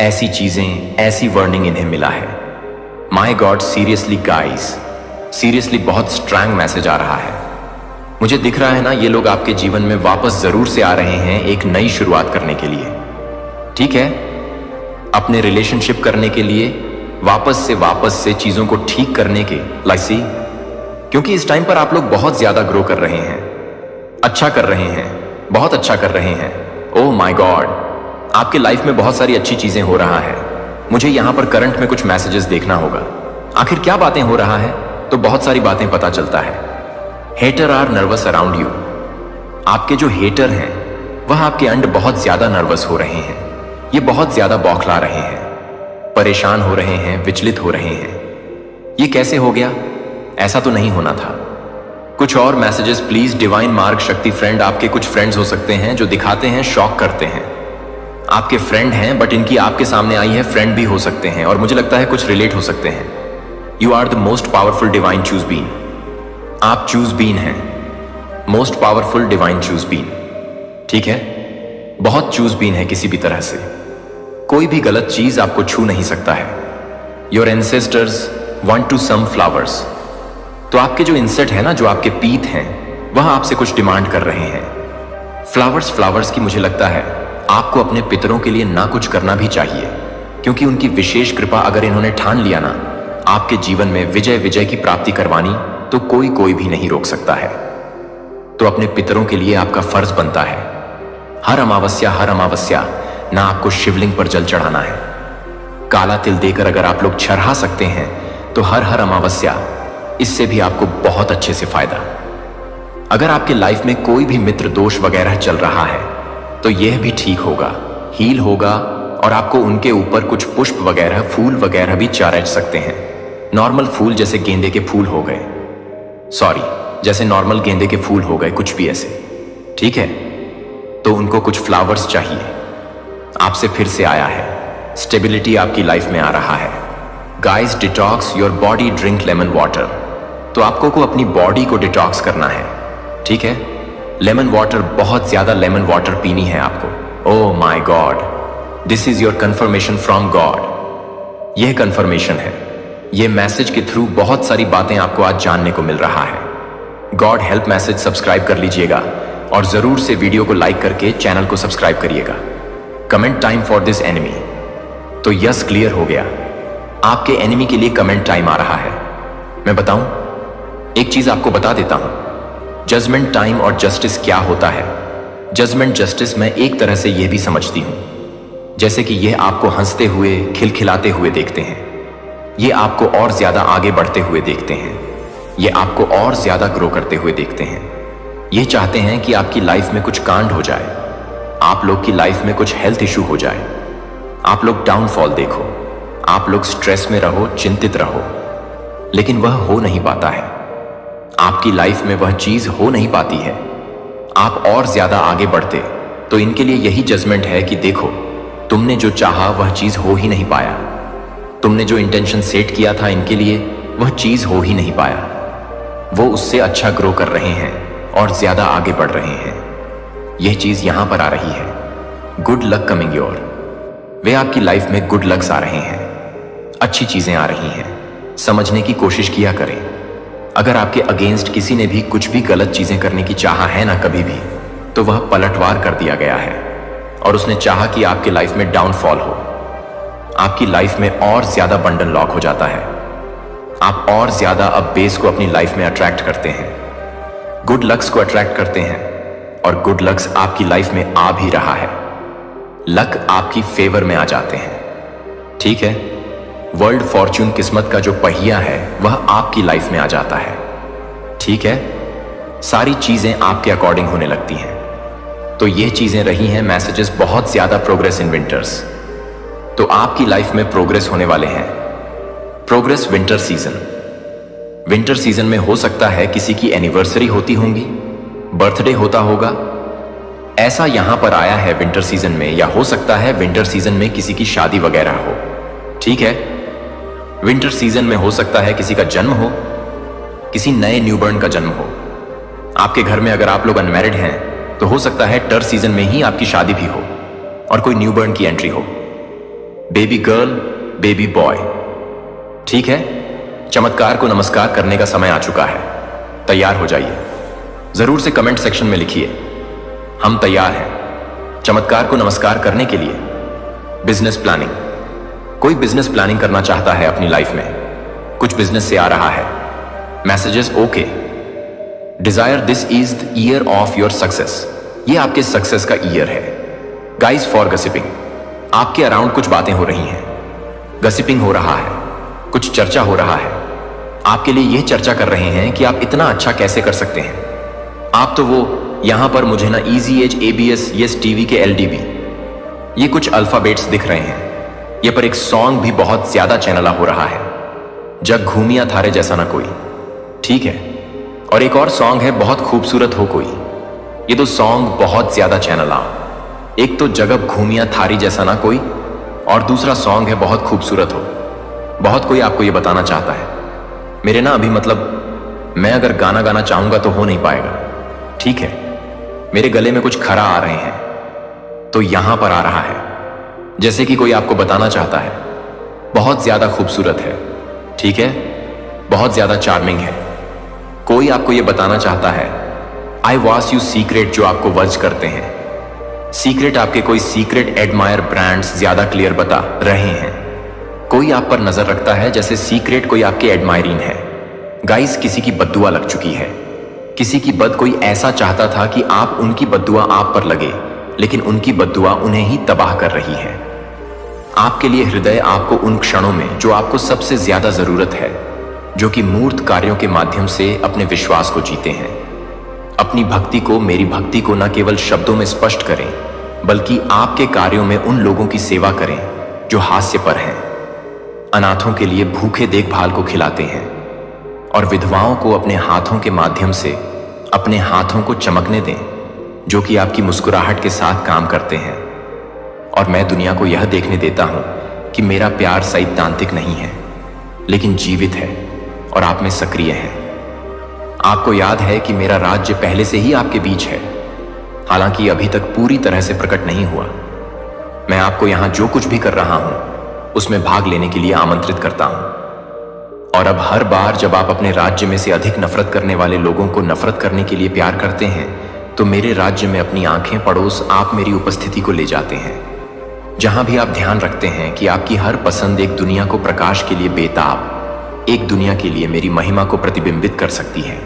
S1: ऐसी चीजें, ऐसी वार्निंग इन्हें मिला है। My God, seriously guys, seriously बहुत स्ट्रांग मैसेज आ रहा है। मुझे दिख रहा है ना, ये लोग आपके जीवन में वापस जरूर से आ रहे हैं एक नई शुरुआत करने के लिए, ठीक है, अपने रिलेशनशिप करने के लिए, वापस से चीजों को ठीक करने के लाइसी, क्योंकि इस टाइम पर आप लोग बहुत ज्यादा ग्रो कर रहे हैं, अच्छा कर रहे हैं, बहुत अच्छा कर रहे हैं। ओह माय गॉड, आपके लाइफ में बहुत सारी अच्छी चीजें हो रहा है। मुझे यहां पर करंट में कुछ मैसेजेस देखना होगा, आखिर क्या बातें हो रहा है, तो बहुत सारी बातें पता चलता है। Hater are nervous around you. आपके जो हेटर हैं वह आपके अंड बहुत ज्यादा नर्वस हो रहे हैं, ये बहुत ज्यादा बौखला रहे हैं, परेशान हो रहे हैं, विचलित हो रहे हैं। ये कैसे हो गया, ऐसा तो नहीं होना था। कुछ और मैसेजेस प्लीज। डिवाइन मार्ग शक्ति फ्रेंड, आपके कुछ फ्रेंड्स हो सकते हैं जो दिखाते हैं, शॉक करते हैं। आपके फ्रेंड हैं बट इनकी आपके सामने आई है, फ्रेंड भी हो सकते हैं और मुझे लगता है कुछ रिलेट हो सकते हैं। You are the most powerful divine chosen being. आप चूज बीन हैं, most powerful divine chosen being, ठीक है, बहुत चूज बीन है। किसी भी तरह से कोई भी गलत चीज आपको छू नहीं सकता है। Your ancestors want to some flowers. तो आपके जो इंसेट है ना, जो आपके पीत हैं, वह आपसे कुछ डिमांड कर रहे हैं। फ्लावर्स की मुझे लगता है आपको अपने पितरों के लिए ना कुछ करना भी चाहिए, क्योंकि उनकी विशेष कृपा अगर इन्होंने ठान लिया ना आपके जीवन में विजय की प्राप्ति करवानी, तो कोई भी नहीं रोक सकता है। तो अपने पितरों के लिए आपका फर्ज बनता है हर अमावस्या ना आपको शिवलिंग पर जल चढ़ाना है। काला तिल देकर अगर आप लोग चढ़ा सकते हैं तो हर अमावस्या, इससे भी आपको बहुत अच्छे से फायदा। अगर आपके लाइफ में कोई भी मित्र दोष वगैरह चल रहा है तो यह भी ठीक होगा, हील होगा और आपको उनके ऊपर कुछ पुष्प वगैरह, फूल वगैरह भी चारच सकते हैं। नॉर्मल फूल जैसे गेंदे के फूल हो गए, जैसे नॉर्मल गेंदे के फूल हो गए, कुछ भी ऐसे, ठीक है। तो उनको कुछ फ्लावर्स चाहिए। आपसे फिर से आया है, स्टेबिलिटी आपकी लाइफ में आ रहा है। Guys, detox your body, drink lemon water. तो आपको को अपनी बॉडी को डिटॉक्स करना है, ठीक है। लेमन वाटर, बहुत ज्यादा लेमन वाटर पीनी है आपको। Oh my God, this is your confirmation from God. यह कंफर्मेशन है, यह मैसेज के थ्रू बहुत सारी बातें आपको आज जानने को मिल रहा है। गॉड हेल्प मैसेज सब्सक्राइब कर लीजिएगा और जरूर से वीडियो को लाइक करके चैनल को सब्सक्राइब करिएगा। Comment time for this enemy. तो यस, क्लियर हो गया, आपके एनिमी के लिए कमेंट टाइम आ रहा है। मैं बताऊं, एक चीज आपको बता देता हूं, जजमेंट टाइम और जस्टिस क्या होता है। जजमेंट जस्टिस मैं एक तरह से यह भी समझती हूं, जैसे कि यह आपको हंसते हुए, खिलखिलाते हुए देखते हैं, ये आपको और ज्यादा आगे बढ़ते हुए देखते हैं, ये आपको और ज्यादा ग्रो करते हुए देखते हैं। ये चाहते हैं कि आपकी लाइफ में कुछ कांड हो जाए, आप लोग की लाइफ में कुछ हेल्थ इशू हो जाए, आप लोग डाउनफॉल देखो, आप लोग स्ट्रेस में रहो, चिंतित रहो, लेकिन वह हो नहीं पाता है। आपकी लाइफ में वह चीज हो नहीं पाती है, आप और ज्यादा आगे बढ़ते। तो इनके लिए यही जजमेंट है कि देखो, तुमने जो चाहा वह चीज हो ही नहीं पाया, तुमने जो इंटेंशन सेट किया था इनके लिए वह चीज हो ही नहीं पाया। वो उससे अच्छा ग्रो कर रहे हैं और ज्यादा आगे बढ़ रहे हैं। यह चीज यहां पर आ रही है, गुड लक कमिंग योर। वे आपकी लाइफ में गुड लक्स आ रहे हैं, अच्छी चीजें आ रही हैं। समझने की कोशिश किया करें। अगर आपके अगेंस्ट किसी ने भी कुछ भी गलत चीजें करने की चाहा है ना कभी भी, तो वह पलटवार कर दिया गया है और उसने चाहा कि आपके लाइफ में डाउनफॉल हो, आपकी लाइफ में और ज्यादा बंडल लॉक हो जाता है, आप और ज्यादा अब बेस को अपनी लाइफ में अट्रैक्ट करते हैं, गुड लक्स को अट्रैक्ट करते हैं और गुड लक्स आपकी लाइफ में आ भी रहा है। लक आपकी फेवर में आ जाते हैं, ठीक है। वर्ल्ड फॉर्च्यून, किस्मत का जो पहिया है वह आपकी लाइफ में आ जाता है, ठीक है। सारी चीजें आपके अकॉर्डिंग होने लगती हैं। तो ये चीजें रही हैं मैसेजेस, बहुत ज्यादा प्रोग्रेस इन विंटर्स। तो आपकी लाइफ में प्रोग्रेस होने वाले हैं। Progress winter season. Winter season में हो सकता है किसी की एनिवर्सरी होती होंगी, बर्थडे होता होगा, ऐसा यहां पर आया है विंटर सीजन में। या हो सकता है विंटर सीजन में किसी की शादी वगैरह हो, ठीक है। विंटर सीजन में हो सकता है किसी का जन्म हो, किसी नए न्यूबॉर्न का जन्म हो। आपके घर में अगर आप लोग अनमैरिड हैं तो हो सकता है टर सीजन में ही आपकी शादी भी हो और कोई न्यूबॉर्न की एंट्री हो, बेबी गर्ल, बेबी बॉय, ठीक है। चमत्कार को नमस्कार करने का समय आ चुका है, तैयार हो जाइए। जरूर से कमेंट सेक्शन में लिखिए, हम तैयार हैं चमत्कार को नमस्कार करने के लिए। बिजनेस प्लानिंग, कोई बिजनेस प्लानिंग करना चाहता है अपनी लाइफ में, कुछ बिजनेस से आ रहा है messages, okay. Desire, this is the year of your success. ये आपके सक्सेस का ईयर है। गाइज, फॉर गसिपिंग, आपके अराउंड कुछ बातें हो रही हैं, गसिपिंग हो रहा है, कुछ चर्चा हो रहा है। आपके लिए यह चर्चा कर रहे हैं कि आप इतना अच्छा कैसे कर सकते हैं। आप तो वो यहां पर मुझे ना EZH, ABS, यस टीवी के LDB, ये कुछ अल्फाबेट्स दिख रहे हैं। ये पर एक सॉन्ग भी बहुत ज्यादा चैनला हो रहा है, जग घूमिया थारे जैसा ना कोई, ठीक है। और एक और सॉन्ग है, बहुत खूबसूरत हो कोई। ये दो सॉन्ग बहुत ज्यादा चैनला, एक तो जगब घूमिया थारी जैसा ना कोई और दूसरा सॉन्ग है बहुत खूबसूरत हो। बहुत कोई आपको ये बताना चाहता है मेरे ना अभी, मतलब मैं अगर गाना गाना चाहूंगा तो हो नहीं पाएगा, ठीक है। मेरे गले में कुछ खरा आ रहे हैं, तो यहां पर आ रहा है, जैसे कि कोई आपको बताना चाहता है बहुत ज्यादा खूबसूरत है, ठीक है, बहुत ज्यादा चार्मिंग है। कोई आपको यह बताना चाहता है आई वास यू सीक्रेट, जो आपको वर्ज करते हैं। सीक्रेट, आपके कोई सीक्रेट एडमायर ब्रांड्स ज्यादा क्लियर बता रहे हैं। कोई आप पर नजर रखता है जैसे सीक्रेट कोई आपके एडमायरीन है। गाइस, किसी की बद्दुआ लग चुकी है, किसी की बद, कोई ऐसा चाहता था कि आप उनकी बद्दुआ आप पर लगे, लेकिन उनकी बद्दुआ उन्हें ही तबाह कर रही है। आपके लिए हृदय आपको उन क्षणों में जो आपको सबसे ज्यादा जरूरत है, जो कि मूर्त कार्यों के माध्यम से अपने विश्वास को जीते हैं, अपनी भक्ति को, मेरी भक्ति को न केवल शब्दों में स्पष्ट करें, बल्कि आपके कार्यों में उन लोगों की सेवा करें जो हास्य पर हैं, अनाथों के लिए भूखे देखभाल को खिलाते हैं और विधवाओं को अपने हाथों के माध्यम से अपने हाथों को चमकने दें, जो कि आपकी मुस्कुराहट के साथ काम करते हैं। और मैं दुनिया को यह देखने देता हूं कि मेरा प्यार सैद्धांतिक नहीं है, लेकिन जीवित है और आप में सक्रिय है। आपको याद है कि मेरा राज्य पहले से ही आपके बीच है, हालांकि अभी तक पूरी तरह से प्रकट नहीं हुआ। मैं आपको यहां जो कुछ भी कर रहा हूं उसमें भाग लेने के लिए आमंत्रित करता हूं। और अब हर बार जब आप अपने राज्य में से अधिक नफरत करने वाले लोगों को नफरत करने के लिए प्यार करते हैं, तो मेरे राज्य में अपनी आंखें पड़ोस आप मेरी उपस्थिति को ले जाते हैं, जहां भी आप ध्यान रखते हैं कि आपकी हर पसंद एक दुनिया को प्रकाश के लिए बेताब, एक दुनिया के लिए मेरी महिमा को प्रतिबिंबित कर सकती है।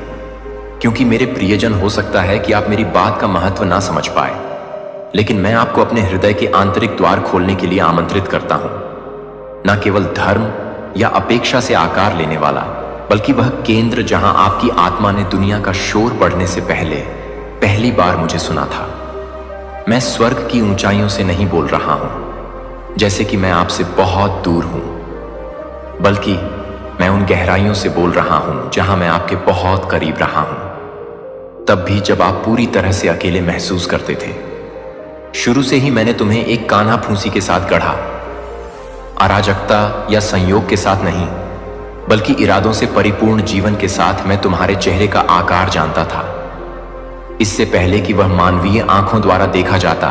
S1: क्योंकि मेरे प्रियजन, हो सकता है कि आप मेरी बात का महत्व ना समझ पाए, लेकिन मैं आपको अपने हृदय के आंतरिक द्वार खोलने के लिए आमंत्रित करता हूं। न केवल धर्म या अपेक्षा से आकार लेने वाला, बल्कि वह केंद्र जहां आपकी आत्मा ने दुनिया का शोर बढ़ने से पहले पहली बार मुझे सुना था। मैं स्वर्ग की ऊंचाइयों से नहीं बोल रहा हूं, जैसे कि मैं आपसे बहुत दूर हूं, बल्कि मैं उन गहराइयों से बोल रहा हूं जहां मैं आपके बहुत करीब रहा हूं, तब भी जब आप पूरी तरह से अकेले महसूस करते थे। शुरू से ही मैंने तुम्हें एक कान्हा फूंसी के साथ गढ़ा, अराजकता या संयोग के साथ नहीं, बल्कि इरादों से परिपूर्ण जीवन के साथ। मैं तुम्हारे चेहरे का आकार जानता था, इससे पहले कि वह मानवीय आंखों द्वारा देखा जाता,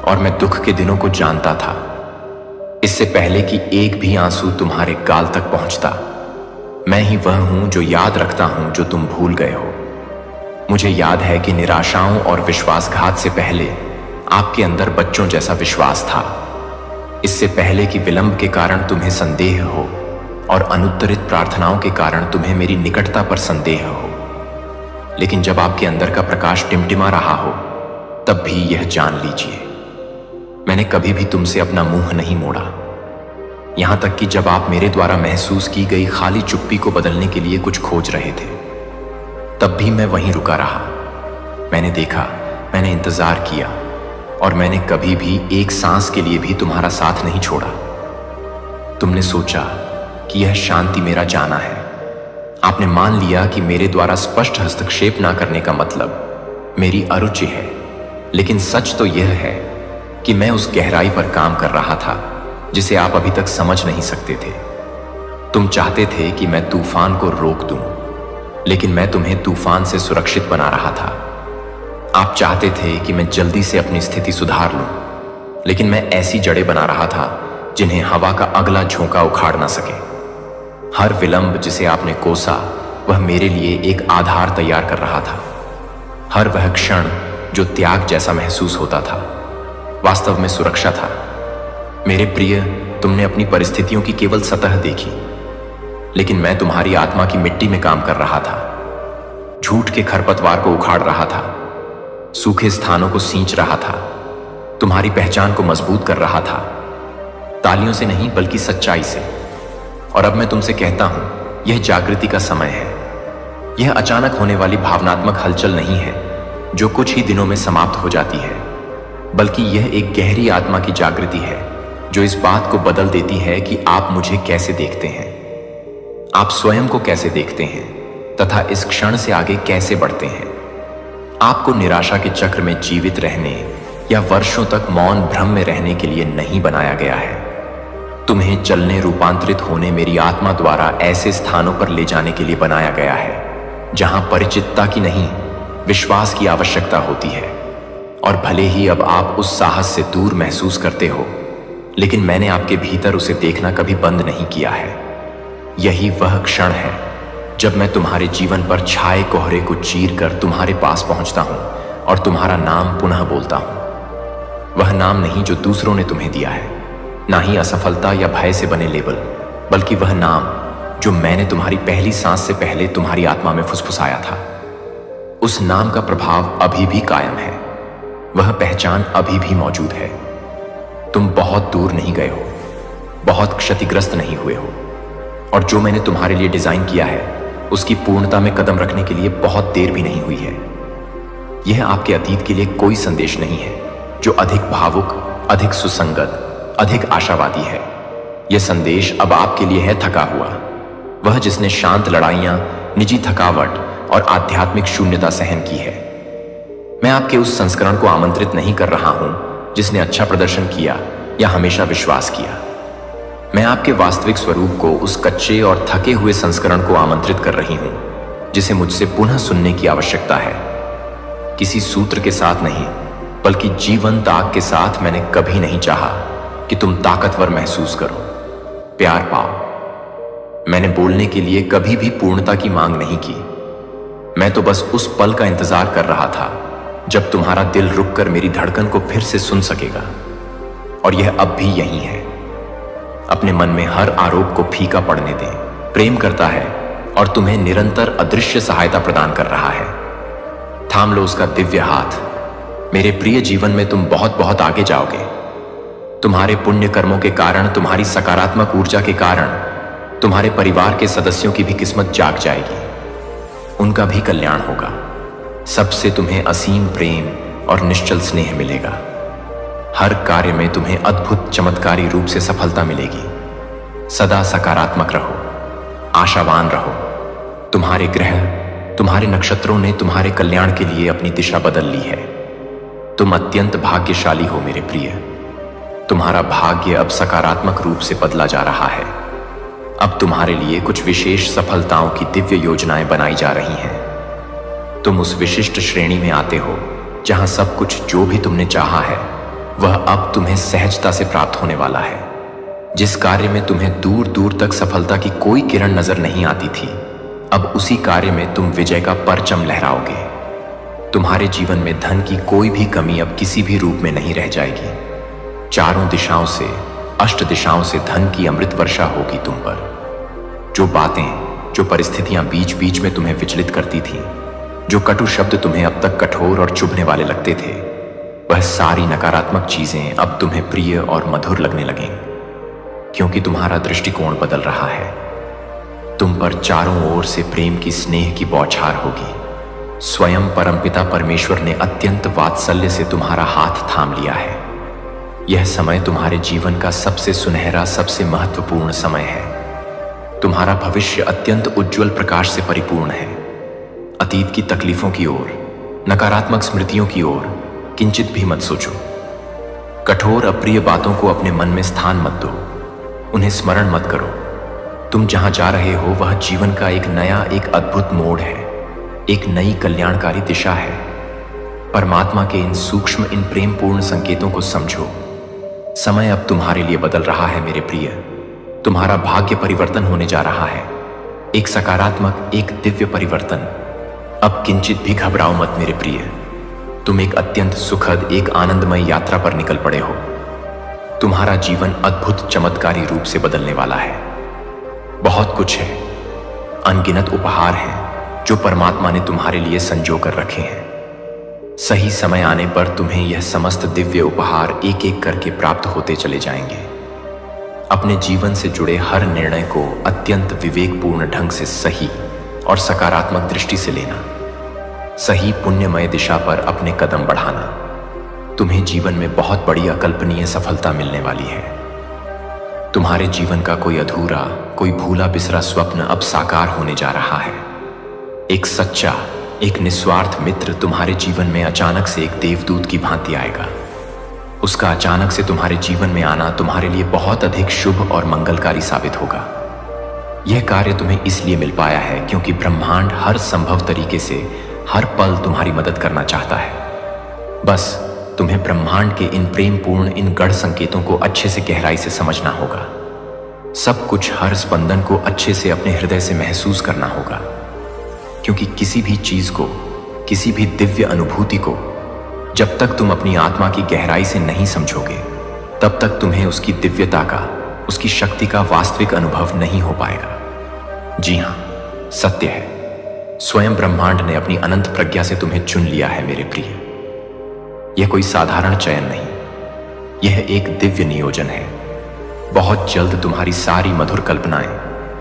S1: और मैं दुख के दिनों को जानता था, इससे पहले कि एक भी आंसू तुम्हारे गाल तक पहुंचता। मैं ही वह हूं जो याद रखता हूं जो तुम भूल गए हो। मुझे याद है कि निराशाओं और विश्वासघात से पहले आपके अंदर बच्चों जैसा विश्वास था, इससे पहले कि विलंब के कारण तुम्हें संदेह हो और अनुत्तरित प्रार्थनाओं के कारण तुम्हें मेरी निकटता पर संदेह हो। लेकिन जब आपके अंदर का प्रकाश टिमटिमा रहा हो, तब भी यह जान लीजिए, मैंने कभी भी तुमसे अपना मुंह नहीं मोड़ा। यहां तक कि जब आप मेरे द्वारा महसूस की गई खाली चुप्पी को बदलने के लिए कुछ खोज रहे थे, तब भी मैं वहीं रुका रहा। मैंने देखा, मैंने इंतजार किया, और मैंने कभी भी एक सांस के लिए भी तुम्हारा साथ नहीं छोड़ा। तुमने सोचा कि यह शांति मेरा जाना है। आपने मान लिया कि मेरे द्वारा स्पष्ट हस्तक्षेप ना करने का मतलब मेरी अरुचि है, लेकिन सच तो यह है कि मैं उस गहराई पर काम कर रहा था जिसे आप अभी तक समझ नहीं सकते थे। तुम चाहते थे कि मैं तूफान को रोक दूं, लेकिन मैं तुम्हें तूफान से सुरक्षित बना रहा था। आप चाहते थे कि मैं जल्दी से अपनी स्थिति सुधार लूं, लेकिन मैं ऐसी जड़ें बना रहा था जिन्हें हवा का अगला झोंका उखाड़ ना सके। हर विलंब जिसे आपने कोसा, वह मेरे लिए एक आधार तैयार कर रहा था। हर वह क्षण जो त्याग जैसा महसूस होता था, वास्तव में सुरक्षा था। मेरे प्रिय, तुमने अपनी परिस्थितियों की केवल सतह देखी, लेकिन मैं तुम्हारी आत्मा की मिट्टी में काम कर रहा था। झूठ के खरपतवार को उखाड़ रहा था, सूखे स्थानों को सींच रहा था, तुम्हारी पहचान को मजबूत कर रहा था, तालियों से नहीं बल्कि सच्चाई से। और अब मैं तुमसे कहता हूं, यह जागृति का समय है। यह अचानक होने वाली भावनात्मक हलचल नहीं है जो कुछ ही दिनों में समाप्त हो जाती है, बल्कि यह एक गहरी आत्मा की जागृति है जो इस बात को बदल देती है कि आप मुझे कैसे देखते हैं, आप स्वयं को कैसे देखते हैं, तथा इस क्षण से आगे कैसे बढ़ते हैं। आपको निराशा के चक्र में जीवित रहने या वर्षों तक मौन भ्रम में रहने के लिए नहीं बनाया गया है। तुम्हें चलने, रूपांतरित होने मेरी आत्मा द्वारा ऐसे स्थानों पर ले जाने के लिए बनाया गया है जहां परिचितता की नहीं, विश्वास की आवश्यकता होती है। और भले ही अब आप उस साहस से दूर महसूस करते हो, लेकिन मैंने आपके भीतर उसे देखना कभी बंद नहीं किया है। यही वह क्षण है जब मैं तुम्हारे जीवन पर छाए कोहरे को चीर कर तुम्हारे पास पहुंचता हूं और तुम्हारा नाम पुनः बोलता हूं। वह नाम नहीं जो दूसरों ने तुम्हें दिया है, ना ही असफलता या भय से बने लेबल, बल्कि वह नाम जो मैंने तुम्हारी पहली सांस से पहले तुम्हारी आत्मा में फुसफुसाया था। उस नाम का प्रभाव अभी भी कायम है, वह पहचान अभी भी मौजूद है। तुम बहुत दूर नहीं गए हो, बहुत क्षतिग्रस्त नहीं हुए हो, और जो मैंने तुम्हारे लिए डिजाइन किया है उसकी पूर्णता में कदम रखने के लिए बहुत देर भी नहीं हुई है। यह आपके अतीत के लिए कोई संदेश नहीं है, जो अधिक भावुक, अधिक सुसंगत, अधिक आशावादी है। यह संदेश अब आपके लिए है थका हुआ, वह जिसने शांत लड़ाइयां, निजी थकावट और आध्यात्मिक शून्यता सहन की है। मैं आपके उस संस्करण को आमंत्रित नहीं कर रहा हूं जिसने अच्छा प्रदर्शन किया या हमेशा विश्वास किया। मैं आपके वास्तविक स्वरूप को, उस कच्चे और थके हुए संस्करण को आमंत्रित कर रही हूं जिसे मुझसे पुनः सुनने की आवश्यकता है। किसी सूत्र के साथ नहीं, बल्कि जीवंत आग के साथ मैंने कभी नहीं चाहा कि तुम ताकतवर महसूस करो, प्यार पाओ। मैंने बोलने के लिए कभी भी पूर्णता की मांग नहीं की। मैं तो बस उस पल का इंतजार कर रहा था जब तुम्हारा दिल रुककर मेरी धड़कन को फिर से सुन सकेगा। और यह अब भी यही है। अपने मन में हर आरोप को फीका पड़ने दें। प्रेम करता है और तुम्हें निरंतर अदृश्य सहायता प्रदान कर रहा है। थाम लो उसका दिव्य हाथ। मेरे प्रिय, जीवन में तुम बहुत बहुत आगे जाओगे। तुम्हारे पुण्य कर्मों के कारण, तुम्हारी सकारात्मक ऊर्जा के कारण तुम्हारे परिवार के सदस्यों की भी किस्मत जाग जाएगी। उनका भी कल्याण होगा। सबसे तुम्हें असीम प्रेम और निश्चल स्नेह मिलेगा। हर कार्य में तुम्हें अद्भुत चमत्कारी रूप से सफलता मिलेगी। सदा सकारात्मक रहो, आशावान रहो। तुम्हारे ग्रह, तुम्हारे नक्षत्रों ने तुम्हारे कल्याण के लिए अपनी दिशा बदल ली है। तुम अत्यंत भाग्यशाली हो मेरे प्रिय। तुम्हारा भाग्य अब सकारात्मक रूप से बदला जा रहा है। अब तुम्हारे लिए कुछ विशेष सफलताओं की दिव्य योजनाएं बनाई जा रही हैं। तुम उस विशिष्ट श्रेणी में आते हो जहां सब कुछ जो भी तुमने चाहा है वह अब तुम्हें सहजता से प्राप्त होने वाला है। जिस कार्य में तुम्हें दूर दूर तक सफलता की कोई किरण नजर नहीं आती थी, अब उसी कार्य में तुम विजय का परचम लहराओगे। तुम्हारे जीवन में धन की कोई भी कमी अब किसी भी रूप में नहीं रह जाएगी। चारों दिशाओं से, अष्ट दिशाओं से धन की अमृत वर्षा होगी तुम पर। जो बातें, जो परिस्थितियां बीच बीच में तुम्हें विचलित करती थीं, जो कटु शब्द तुम्हें अब तक कठोर और चुभने वाले लगते थे, वह सारी नकारात्मक चीजें अब तुम्हें प्रिय और मधुर लगने लगेंगी, क्योंकि तुम्हारा दृष्टिकोण बदल रहा है। तुम पर चारों ओर से प्रेम की, स्नेह की बौछार होगी। स्वयं परमपिता परमेश्वर ने अत्यंत वात्सल्य से तुम्हारा हाथ थाम लिया है। यह समय तुम्हारे जीवन का सबसे सुनहरा, सबसे महत्वपूर्ण समय है। तुम्हारा भविष्य अत्यंत उज्जवल प्रकाश से परिपूर्ण है। अतीत की तकलीफों की ओर, नकारात्मक स्मृतियों की ओर किंचित भी मत सोचो। कठोर अप्रिय बातों को अपने मन में स्थान मत दो। उन्हें स्मरण मत करो। तुम जहां जा रहे हो वह जीवन का एक नया, एक अद्भुत मोड़ है, एक नई कल्याणकारी दिशा है। परमात्मा के इन सूक्ष्म, इन प्रेमपूर्ण संकेतों को समझो। समय अब तुम्हारे लिए बदल रहा है मेरे प्रिय। तुम्हारा भाग्य परिवर्तन होने जा रहा है। एक सकारात्मक, एक दिव्य परिवर्तन। अब किंचित भी घबराओ मत मेरे प्रिय। तुम एक अत्यंत सुखद, एक आनंदमय यात्रा पर निकल पड़े हो। तुम्हारा जीवन अद्भुत चमत्कारी रूप से बदलने वाला है। बहुत कुछ है, अनगिनत उपहार हैं जो परमात्मा ने तुम्हारे लिए संजो कर रखे हैं। सही समय आने पर तुम्हें यह समस्त दिव्य उपहार एक एक करके प्राप्त होते चले जाएंगे। अपने जीवन से जुड़े हर निर्णय को अत्यंत विवेकपूर्ण ढंग से सही और सकारात्मक दृष्टि से लेना। सही पुण्यमय दिशा पर अपने कदम बढ़ाना। तुम्हें जीवन में बहुत बड़ी अकल्पनीय सफलता मिलने वाली है। तुम्हारे जीवन का कोई अधूरा, कोई भूला बिसरा स्वप्न अब साकार होने जा रहा है। एक सच्चा, एक निस्वार्थ मित्र तुम्हारे जीवन में अचानक से एक देवदूत की भांति आएगा। उसका अचानक से तुम्हारे जीवन में आना तुम्हारे लिए बहुत अधिक शुभ और मंगलकारी साबित होगा। यह कार्य तुम्हें इसलिए मिल पाया है क्योंकि ब्रह्मांड हर संभव तरीके से हर पल तुम्हारी मदद करना चाहता है। बस तुम्हें ब्रह्मांड के इन प्रेमपूर्ण, इन गढ़ संकेतों को अच्छे से गहराई से समझना होगा। सब कुछ, हर स्पंदन को अच्छे से अपने हृदय से महसूस करना होगा, क्योंकि किसी भी चीज को, किसी भी दिव्य अनुभूति को जब तक तुम अपनी आत्मा की गहराई से नहीं समझोगे, तब तक तुम्हें उसकी दिव्यता का, उसकी शक्ति का वास्तविक अनुभव नहीं हो पाएगा। जी हां, सत्य है। स्वयं ब्रह्मांड ने अपनी अनंत प्रज्ञा से तुम्हें चुन लिया है मेरे प्रिय। यह कोई साधारण चयन नहीं, यह एक दिव्य नियोजन है। बहुत जल्द तुम्हारी सारी मधुर कल्पनाएं,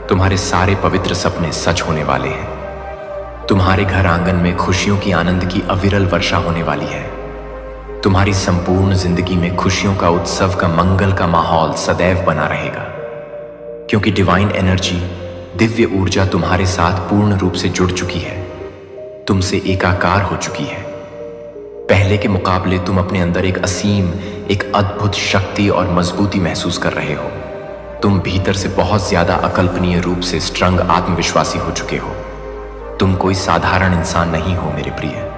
S1: तुम्हारे सारे पवित्र सपने सच होने वाले हैं। तुम्हारे घर आंगन में खुशियों की, आनंद की अविरल वर्षा होने वाली है। तुम्हारी संपूर्ण जिंदगी में खुशियों का उत्सव का मंगल का माहौल सदैव बना रहेगा, क्योंकि डिवाइन एनर्जी, दिव्य ऊर्जा तुम्हारे साथ पूर्ण रूप से जुड़ चुकी है, तुमसे एकाकार हो चुकी है। पहले के मुकाबले तुम अपने अंदर एक असीम, एक अद्भुत शक्ति और मजबूती महसूस कर रहे हो। तुम भीतर से बहुत ज्यादा अकल्पनीय रूप से स्ट्रंग आत्मविश्वासी हो चुके हो। तुम कोई साधारण इंसान नहीं हो मेरे प्रिय।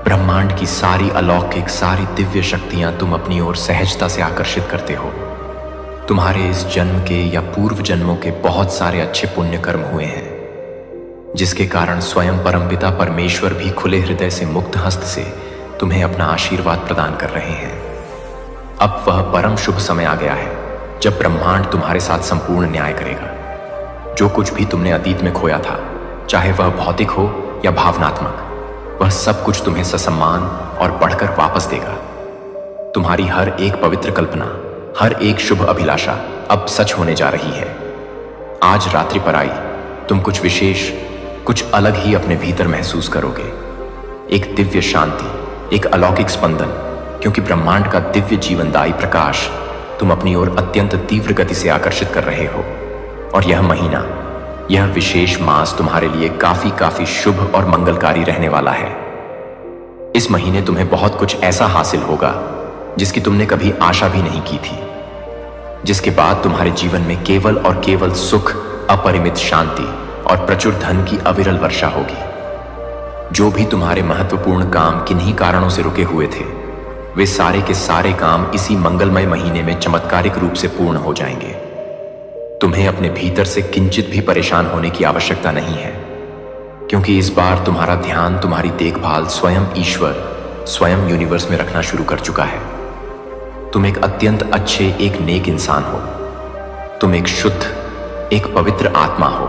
S1: ब्रह्मांड की सारी अलौकिक, सारी दिव्य शक्तियां तुम अपनी ओर सहजता से आकर्षित करते हो। तुम्हारे इस जन्म के या पूर्व जन्मों के बहुत सारे अच्छे पुण्य कर्म हुए हैं, जिसके कारण स्वयं परमपिता परमेश्वर भी खुले हृदय से, मुक्त हस्त से तुम्हें अपना आशीर्वाद प्रदान कर रहे हैं। अब वह परम शुभ समय आ गया है जब ब्रह्मांड तुम्हारे साथ संपूर्ण न्याय करेगा। जो कुछ भी तुमने अतीत में खोया था, चाहे वह भौतिक हो या भावनात्मक, वह सब कुछ तुम्हें ससम्मान और बढ़कर वापस देगा। तुम्हारी हर एक पवित्र कल्पना, हर एक शुभ अभिलाषा अब सच होने जा रही है। आज रात्रि पर आई तुम कुछ विशेष, कुछ अलग ही अपने भीतर महसूस करोगे। एक दिव्य शांति, एक अलौकिक स्पंदन, क्योंकि ब्रह्मांड का दिव्य जीवनदायी प्रकाश तुम अपनी ओर अत्यंत तीव्र गति से आकर्षित कर रहे हो। और यह महीना, यह विशेष मास तुम्हारे लिए काफी शुभ और मंगलकारी रहने वाला है। इस महीने तुम्हें बहुत कुछ ऐसा हासिल होगा जिसकी तुमने कभी आशा भी नहीं की थी, जिसके बाद तुम्हारे जीवन में केवल और केवल सुख, अपरिमित शांति और प्रचुर धन की अविरल वर्षा होगी। जो भी तुम्हारे महत्वपूर्ण काम किन्हीं कारणों से रुके हुए थे, वे सारे के सारे काम इसी मंगलमय महीने में चमत्कारिक रूप से पूर्ण हो जाएंगे। तुम्हें अपने भीतर से किंचित भी परेशान होने की आवश्यकता नहीं है, क्योंकि इस बार तुम्हारा ध्यान, तुम्हारी देखभाल स्वयं ईश्वर, स्वयं यूनिवर्स में रखना शुरू कर चुका है। तुम एक अत्यंत अच्छे, एक नेक इंसान हो। तुम एक शुद्ध, एक पवित्र आत्मा हो।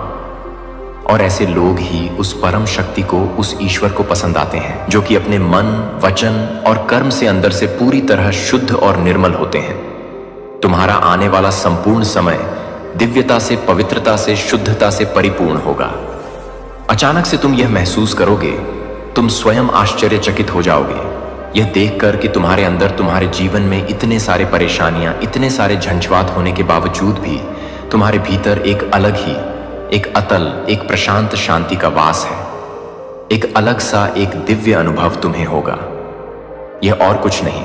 S1: और ऐसे लोग ही उस परम शक्ति को, उस ईश्वर को पसंद आते हैं, जो कि अपने मन, वचन और कर्म से अंदर से पूरी तरह शुद्ध और निर्मल होते हैं। तुम्हारा आने वाला संपूर्ण समय दिव्यता से, पवित्रता से, शुद्धता से परिपूर्ण होगा। अचानक से तुम यह महसूस करोगे, तुम स्वयं आश्चर्यचकित हो जाओगे यह देखकर कि तुम्हारे अंदर, तुम्हारे जीवन में इतने सारे परेशानियां, इतने सारे झंझावात होने के बावजूद भी तुम्हारे भीतर एक अलग ही, एक अतल, एक प्रशांत शांति का वास है। एक अलग सा, एक दिव्य अनुभव तुम्हें होगा। यह और कुछ नहीं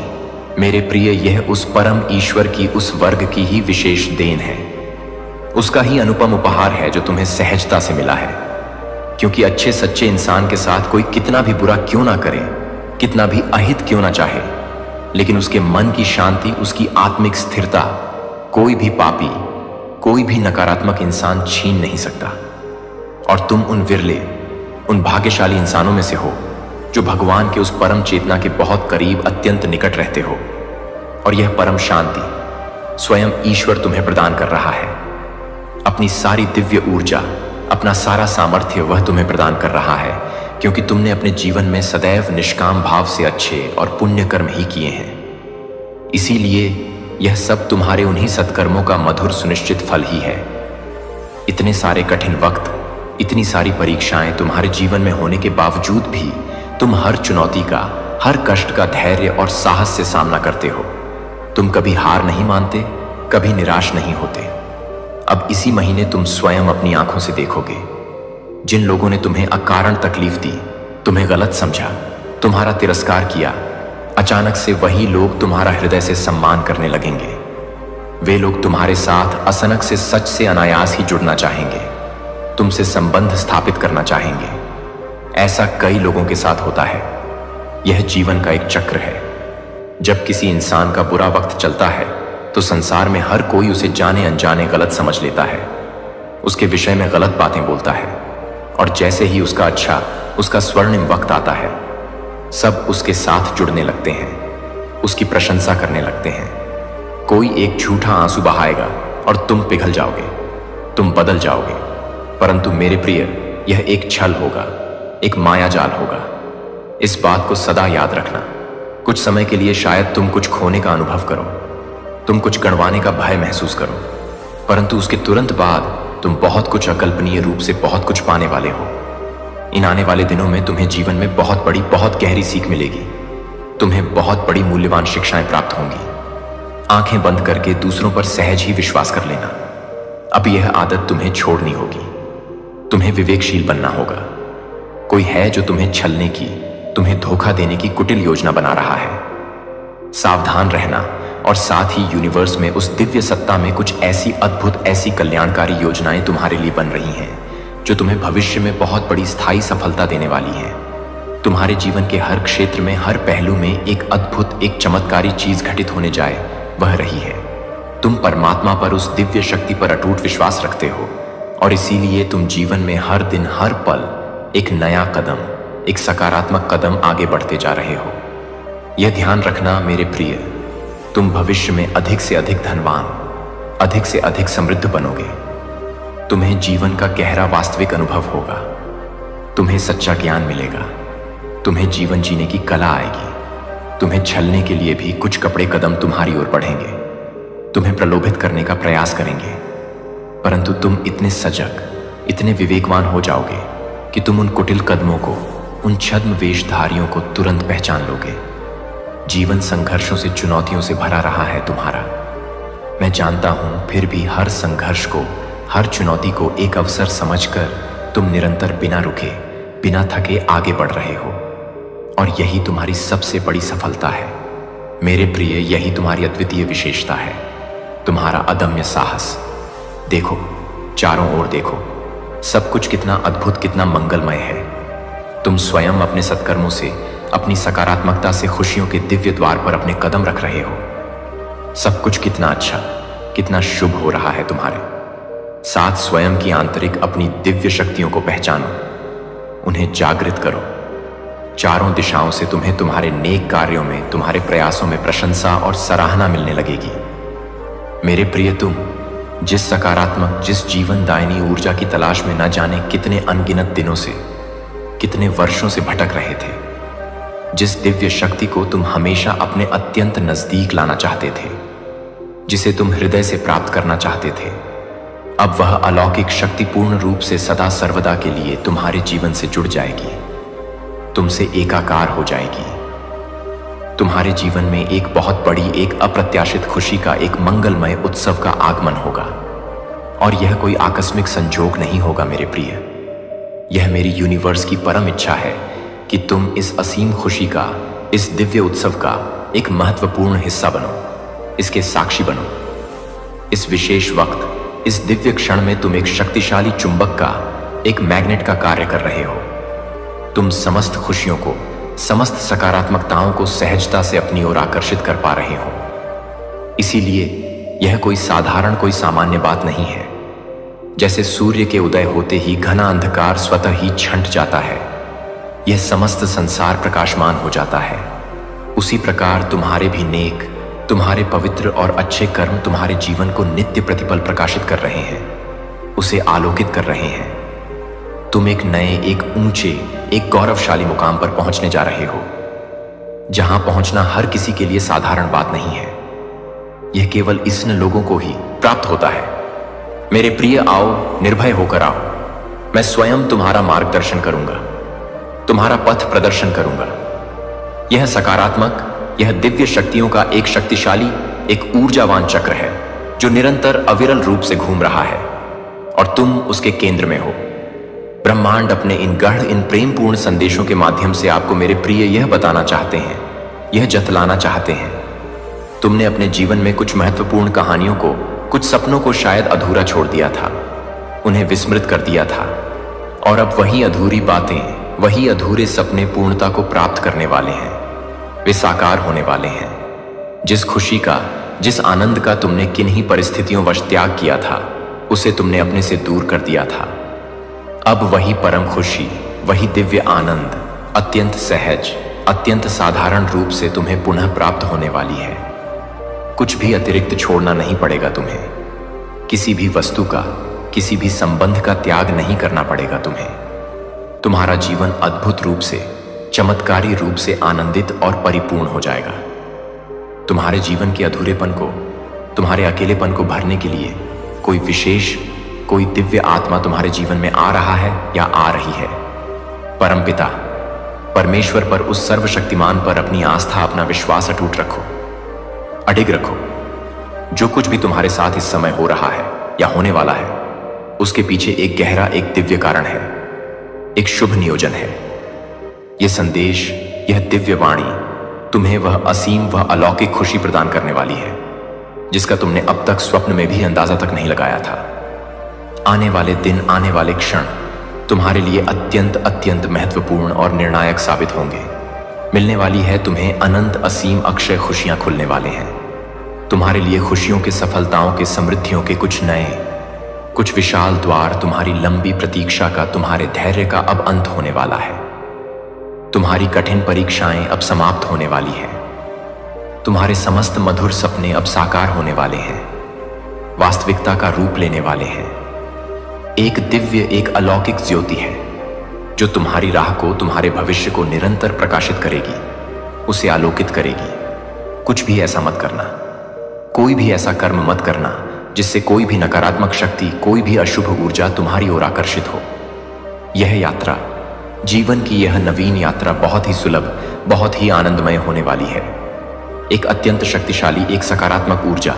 S1: मेरे प्रिय, यह उस परम ईश्वर की, उस वर्ग की ही विशेष देन है। उसका ही अनुपम उपहार है जो तुम्हें सहजता से मिला है। क्योंकि अच्छे सच्चे इंसान के साथ कोई कितना भी बुरा क्यों ना करे, कितना भी अहित क्यों ना चाहे, लेकिन उसके मन की शांति, उसकी आत्मिक स्थिरता कोई भी पापी, कोई भी नकारात्मक इंसान छीन नहीं सकता। और तुम उन विरले, उन भाग्यशाली इंसानों में से हो जो भगवान के उस परम चेतना के बहुत करीब, अत्यंत निकट रहते हो। और यह परम शांति स्वयं ईश्वर तुम्हें प्रदान कर रहा है। अपनी सारी दिव्य ऊर्जा, अपना सारा सामर्थ्य वह तुम्हें प्रदान कर रहा है, क्योंकि तुमने अपने जीवन में सदैव निष्काम भाव से अच्छे और पुण्य कर्म ही किए हैं। इसीलिए यह सब तुम्हारे उन्हीं सत्कर्मों का मधुर सुनिश्चित फल ही है। इतने सारे कठिन वक्त, इतनी सारी परीक्षाएं तुम्हारे जीवन में होने के बावजूद भी तुम हर चुनौती का, हर कष्ट का धैर्य और साहस से सामना करते हो। तुम कभी हार नहीं मानते, कभी निराश नहीं होते। अब इसी महीने तुम स्वयं अपनी आंखों से देखोगे, जिन लोगों ने तुम्हें अकारण तकलीफ दी, तुम्हें गलत समझा, तुम्हारा तिरस्कार किया, अचानक से वही लोग तुम्हारा हृदय से सम्मान करने लगेंगे। वे लोग तुम्हारे साथ अचानक से, सच से, अनायास ही जुड़ना चाहेंगे, तुमसे संबंध स्थापित करना चाहेंगे। ऐसा कई लोगों के साथ होता है। यह जीवन का एक चक्र है। जब किसी इंसान का बुरा वक्त चलता है तो संसार में हर कोई उसे जाने अनजाने गलत समझ लेता है, उसके विषय में गलत बातें बोलता है। और जैसे ही उसका अच्छा, उसका स्वर्णिम वक्त आता है, सब उसके साथ जुड़ने लगते हैं, उसकी प्रशंसा करने लगते हैं। कोई एक झूठा आंसू बहाएगा और तुम पिघल जाओगे, तुम बदल जाओगे। परंतु मेरे प्रिय, यह एक छल होगा, एक मायाजाल होगा। इस बात को सदा याद रखना। कुछ समय के लिए शायद तुम कुछ खोने का अनुभव करो, तुम कुछ गंवाने का भय महसूस करो, परंतु उसके तुरंत बाद तुम बहुत कुछ अकल्पनीय रूप से बहुत कुछ पाने वाले हो। इन आने वाले दिनों में तुम्हें जीवन में बहुत बड़ी, बहुत गहरी सीख मिलेगी। तुम्हें बहुत बड़ी मूल्यवान शिक्षाएं प्राप्त होंगी। आंखें बंद करके दूसरों पर सहज ही विश्वास कर लेना। अब यह आदत तुम्हें छोड़नी होगी। तुम्हें विवेकशील बनना होगा। कोई है जो तुम्हें छलने की, तुम्हें धोखा देने की कुटिल योजना बना रहा है। सावधान रहना और साथ ही यूनिवर्स में उस दिव्य सत्ता में कुछ ऐसी अद्भुत, ऐसी कल्याणकारी योजनाएं तुम्हारे लिए बन रही हैं जो तुम्हें भविष्य में बहुत बड़ी स्थायी सफलता देने वाली हैं। तुम्हारे जीवन के हर क्षेत्र में, हर पहलू में एक अद्भुत, एक चमत्कारी चीज घटित होने जाए वह रही है। तुम परमात्मा पर, उस दिव्य शक्ति पर अटूट विश्वास रखते हो और इसीलिए तुम जीवन में हर दिन, हर पल एक नया कदम, एक सकारात्मक कदम आगे बढ़ते जा रहे हो। यह ध्यान रखना मेरे प्रिय, तुम भविष्य में अधिक से अधिक धनवान, अधिक से अधिक समृद्ध बनोगे। तुम्हें जीवन का गहरा वास्तविक अनुभव होगा। तुम्हें सच्चा ज्ञान मिलेगा। तुम्हें जीवन जीने की कला आएगी। तुम्हें छलने के लिए भी कुछ कपड़े कदम तुम्हारी ओर बढ़ेंगे, तुम्हें प्रलोभित करने का प्रयास करेंगे, परंतु तुम इतने सजग, इतने विवेकवान हो जाओगे कि तुम उन कुटिल कदमों को, उन छद्म वेशधारियों को तुरंत पहचान लोगे। जीवन संघर्षों से, चुनौतियों से भरा रहा है तुम्हारा। मैं जानता हूं, फिर भी हर संघर्ष को, हर चुनौती को एक अवसर समझकर तुम निरंतर बिना रुके, बिना थके आगे बढ़ रहे हो और यही तुम्हारी सबसे बड़ी सफलता है मेरे प्रिय। यही तुम्हारी अद्वितीय विशेषता है, तुम्हारा अदम्य साहस। देखो, चारों ओर देखो, सब कुछ कितना अद्भुत, कितना मंगलमय है। तुम स्वयं अपने सत्कर्मों से, अपनी सकारात्मकता से खुशियों के दिव्य द्वार पर अपने कदम रख रहे हो। सब कुछ कितना अच्छा, कितना शुभ हो रहा है तुम्हारे साथ। स्वयं की आंतरिक अपनी दिव्य शक्तियों को पहचानो, उन्हें जागृत करो। चारों दिशाओं से तुम्हें तुम्हारे नेक कार्यों में, तुम्हारे प्रयासों में प्रशंसा और सराहना मिलने लगेगी मेरे प्रिय। तुम जिस सकारात्मक, जिस जीवन दायिनी ऊर्जा की तलाश में न जाने कितने अनगिनत दिनों से, कितने वर्षों से भटक रहे थे, जिस दिव्य शक्ति को तुम हमेशा अपने अत्यंत नजदीक लाना चाहते थे, जिसे तुम हृदय से प्राप्त करना चाहते थे, अब वह अलौकिक शक्ति पूर्ण रूप से सदा सर्वदा के लिए तुम्हारे जीवन से जुड़ जाएगी, तुमसे एकाकार हो जाएगी। तुम्हारे जीवन में एक बहुत बड़ी, एक अप्रत्याशित खुशी का, एक मंगलमय उत्सव का आगमन होगा और यह कोई आकस्मिक संजोग नहीं होगा मेरे प्रिय। यह मेरी यूनिवर्स की परम इच्छा है कि तुम इस असीम खुशी का, इस दिव्य उत्सव का एक महत्वपूर्ण हिस्सा बनो, इसके साक्षी बनो। इस विशेष वक्त, इस दिव्य क्षण में तुम एक शक्तिशाली चुंबक का, एक मैग्नेट का कार्य कर रहे हो। तुम समस्त खुशियों को, समस्त सकारात्मकताओं को सहजता से अपनी ओर आकर्षित कर पा रहे हो। इसीलिए यह कोई साधारण, कोई सामान्य बात नहीं है। जैसे सूर्य के उदय होते ही घना अंधकार स्वतः ही छंट जाता है, यह समस्त संसार प्रकाशमान हो जाता है, उसी प्रकार तुम्हारे भी नेक, तुम्हारे पवित्र और अच्छे कर्म तुम्हारे जीवन को नित्य प्रतिपल प्रकाशित कर रहे हैं, उसे आलोकित कर रहे हैं। तुम एक नए, एक ऊंचे, एक गौरवशाली मुकाम पर पहुंचने जा रहे हो, जहां पहुंचना हर किसी के लिए साधारण बात नहीं है। यह केवल इस्न लोगों को ही प्राप्त होता है। मेरे प्रिय, आओ, निर्भय होकर आओ। मैं स्वयं तुम्हारा मार्गदर्शन करूंगा, तुम्हारा पथ प्रदर्शन करूंगा। यह सकारात्मक, यह दिव्य शक्तियों का एक शक्तिशाली, एक ऊर्जावान चक्र है जो निरंतर अविरल रूप से घूम रहा है और तुम उसके केंद्र में हो। ब्रह्मांड अपने इन गढ़, इन प्रेमपूर्ण संदेशों के माध्यम से आपको मेरे प्रिय यह बताना चाहते हैं, यह जतलाना चाहते हैं। तुमने अपने जीवन में कुछ महत्वपूर्ण कहानियों को, कुछ सपनों को शायद अधूरा छोड़ दिया था, उन्हें विस्मृत कर दिया था और अब वही अधूरी बातें, वही अधूरे सपने पूर्णता को प्राप्त करने वाले हैं। वे साकार होने वाले हैं। जिस खुशी का, जिस आनंद का तुमने किन्हीं परिस्थितियों वश त्याग किया था, उसे तुमने अपने से दूर कर दिया था। अब वही परम खुशी, वही दिव्य आनंद अत्यंत सहज, अत्यंत साधारण रूप से तुम्हें पुनः प्राप्त होने वाली है। कुछ भी अतिरिक्त छोड़ना नहीं पड़ेगा तुम्हें। किसी भी वस्तु का, किसी भी संबंध का त्याग नहीं करना पड़ेगा तुम्हें। तुम्हारा जीवन अद्भुत रूप से, चमत्कारी रूप से आनंदित और परिपूर्ण हो जाएगा। तुम्हारे जीवन के अधूरेपन को, तुम्हारे अकेलेपन को भरने के लिए कोई विशेष, कोई दिव्य आत्मा तुम्हारे जीवन में आ रहा है या आ रही है। परमपिता, परमेश्वर पर, उस सर्वशक्तिमान पर अपनी आस्था, अपना विश्वास अटूट रखो, अडिग रखो। जो कुछ भी तुम्हारे साथ इस समय हो रहा है या होने वाला है, उसके पीछे एक गहरा, एक दिव्य कारण है, एक शुभ नियोजन है। यह संदेश, यह दिव्य वाणी तुम्हें वह असीम, वह अलौकिक खुशी प्रदान करने वाली है जिसका तुमने अब तक स्वप्न में भी अंदाजा तक नहीं लगाया था। आने वाले दिन, आने वाले क्षण तुम्हारे लिए अत्यंत अत्यंत महत्वपूर्ण और निर्णायक साबित होंगे। मिलने वाली है तुम्हें अनंत, असीम, अक्षय खुशियां खुलने वाले हैं। तुम्हारे लिए खुशियों के, सफलताओं के, समृद्धियों के कुछ नए, कुछ विशाल द्वार, तुम्हारी लंबी प्रतीक्षा का, तुम्हारे धैर्य का अब अंत होने वाला है। तुम्हारी कठिन परीक्षाएं अब समाप्त होने वाली हैं। तुम्हारे समस्त मधुर सपने अब साकार होने वाले हैं, वास्तविकता का रूप लेने वाले हैं। एक दिव्य, एक अलौकिक ज्योति है जो तुम्हारी राह को, तुम्हारे भविष्य को निरंतर प्रकाशित करेगी, उसे आलोकित करेगी। कुछ भी ऐसा मत करना, कोई भी ऐसा कर्म मत करना जिससे कोई भी नकारात्मक शक्ति, कोई भी अशुभ ऊर्जा तुम्हारी ओर आकर्षित हो। यह यात्रा, जीवन की यह नवीन यात्रा बहुत ही सुलभ, बहुत ही आनंदमय होने वाली है। एक अत्यंत शक्तिशाली, एक सकारात्मक ऊर्जा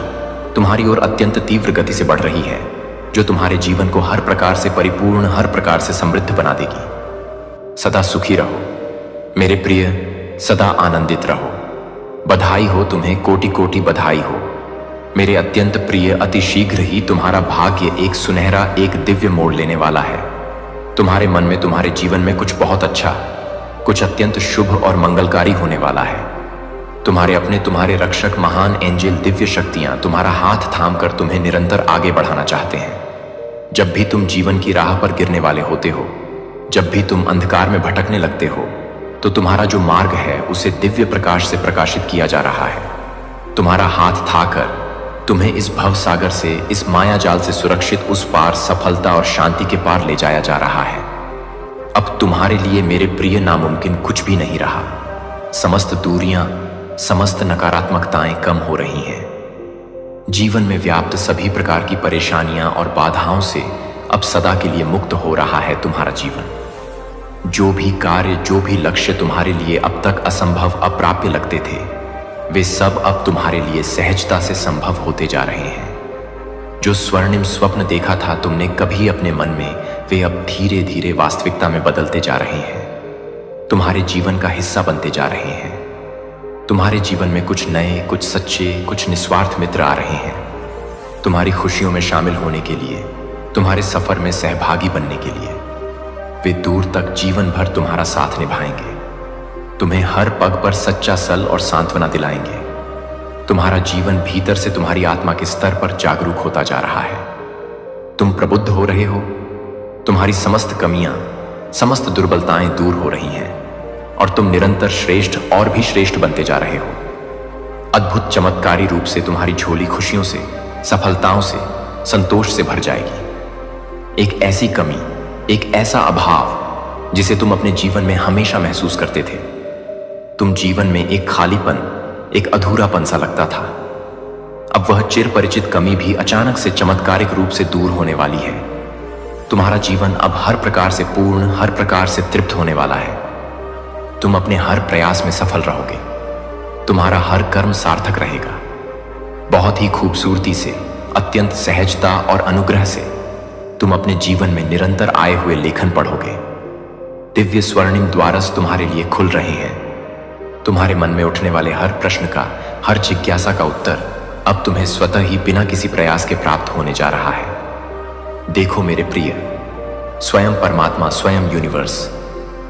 S1: तुम्हारी ओर अत्यंत तीव्र गति से बढ़ रही है जो तुम्हारे जीवन को हर प्रकार से परिपूर्ण, हर प्रकार से समृद्ध बना देगी। सदा सुखी रहो मेरे प्रिय, सदा आनंदित रहो। बधाई हो तुम्हें, कोटि कोटि बधाई हो मेरे अत्यंत प्रिय। अति शीघ्र ही तुम्हारा भाग्य एक सुनहरा, एक दिव्य मोड़ लेने वाला है। तुम्हारे मन में, तुम्हारे जीवन में कुछ बहुत अच्छा, कुछ अत्यंत शुभ और मंगलकारी होने वाला है। तुम्हारे अपने, तुम्हारे रक्षक, महान एंजल, दिव्य शक्तियां तुम्हारा हाथ थामकर तुम्हें निरंतर आगे बढ़ाना चाहते हैं। जब भी तुम जीवन की राह पर गिरने वाले होते हो, जब भी तुम अंधकार में भटकने लगते हो, तो तुम्हारा जो मार्ग है उसे दिव्य प्रकाश से प्रकाशित किया जा रहा है। तुम्हारा हाथ थाकर तुम्हें इस भव सागर से, इस माया जाल से सुरक्षित उस पार, सफलता और शांति के पार ले जाया जा रहा है। अब तुम्हारे लिए मेरे प्रिय नामुमकिन कुछ भी नहीं रहा। समस्त दूरियां, समस्त नकारात्मकताएं कम हो रही हैं। जीवन में व्याप्त सभी प्रकार की परेशानियां और बाधाओं से अब सदा के लिए मुक्त हो रहा है तुम्हारा जीवन। जो भी कार्य, जो भी लक्ष्य तुम्हारे लिए अब तक असंभव, अप्राप्य लगते थे, वे सब अब तुम्हारे लिए सहजता से संभव होते जा रहे हैं। जो स्वर्णिम स्वप्न देखा था तुमने कभी अपने मन में, वे अब धीरे धीरे वास्तविकता में बदलते जा रहे हैं, तुम्हारे जीवन का हिस्सा बनते जा रहे हैं। तुम्हारे जीवन में कुछ नए, कुछ सच्चे, कुछ निस्वार्थ मित्र आ रहे हैं तुम्हारी खुशियों में शामिल होने के लिए, तुम्हारे सफर में सहभागी बनने के लिए। वे दूर तक जीवन भर तुम्हारा साथ निभाएंगे, तुम्हें हर पग पर सच्चा सल और सांत्वना दिलाएंगे। तुम्हारा जीवन भीतर से, तुम्हारी आत्मा के स्तर पर जागरूक होता जा रहा है। तुम प्रबुद्ध हो रहे हो, तुम्हारी समस्त कमियां, समस्त दुर्बलताएं दूर हो रही हैं और तुम निरंतर श्रेष्ठ और भी श्रेष्ठ बनते जा रहे हो। अद्भुत चमत्कारी रूप से तुम्हारी झोली खुशियों से, सफलताओं से, संतोष से भर जाएगी। एक ऐसी कमी, एक ऐसा अभाव जिसे तुम अपने जीवन में हमेशा महसूस करते थे। तुम जीवन में एक खालीपन, एक अधूरापन सा लगता था, अब वह चिर परिचित कमी भी अचानक से चमत्कारिक रूप से दूर होने वाली है। तुम्हारा जीवन अब हर प्रकार से पूर्ण, हर प्रकार से तृप्त होने वाला है। तुम अपने हर प्रयास में सफल रहोगे, तुम्हारा हर कर्म सार्थक रहेगा। बहुत ही खूबसूरती से, अत्यंत सहजता और अनुग्रह से तुम अपने जीवन में निरंतर आए हुए लेखन पढ़ोगे। दिव्य स्वर्णिम द्वारस तुम्हारे लिए खुल रहे हैं। तुम्हारे मन में उठने वाले हर प्रश्न का, हर जिज्ञासा का उत्तर अब तुम्हें स्वतः ही बिना किसी प्रयास के प्राप्त होने जा रहा है। देखो मेरे प्रिय, स्वयं परमात्मा, स्वयं यूनिवर्स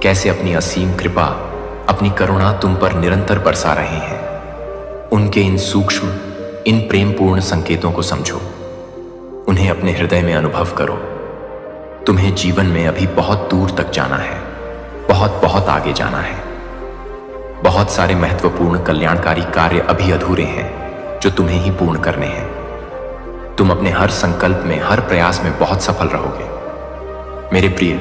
S1: कैसे अपनी असीम कृपा, अपनी करुणा तुम पर निरंतर बरसा रहे हैं। उनके इन सूक्ष्म, इन प्रेमपूर्ण संकेतों को समझो, उन्हें अपने हृदय में अनुभव करो। तुम्हें जीवन में अभी बहुत दूर तक जाना है, बहुत बहुत आगे जाना है। बहुत सारे महत्वपूर्ण कल्याणकारी कार्य अभी अधूरे हैं जो तुम्हें ही पूर्ण करने हैं। तुम अपने हर संकल्प में, हर प्रयास में बहुत सफल रहोगे। मेरे प्रिय,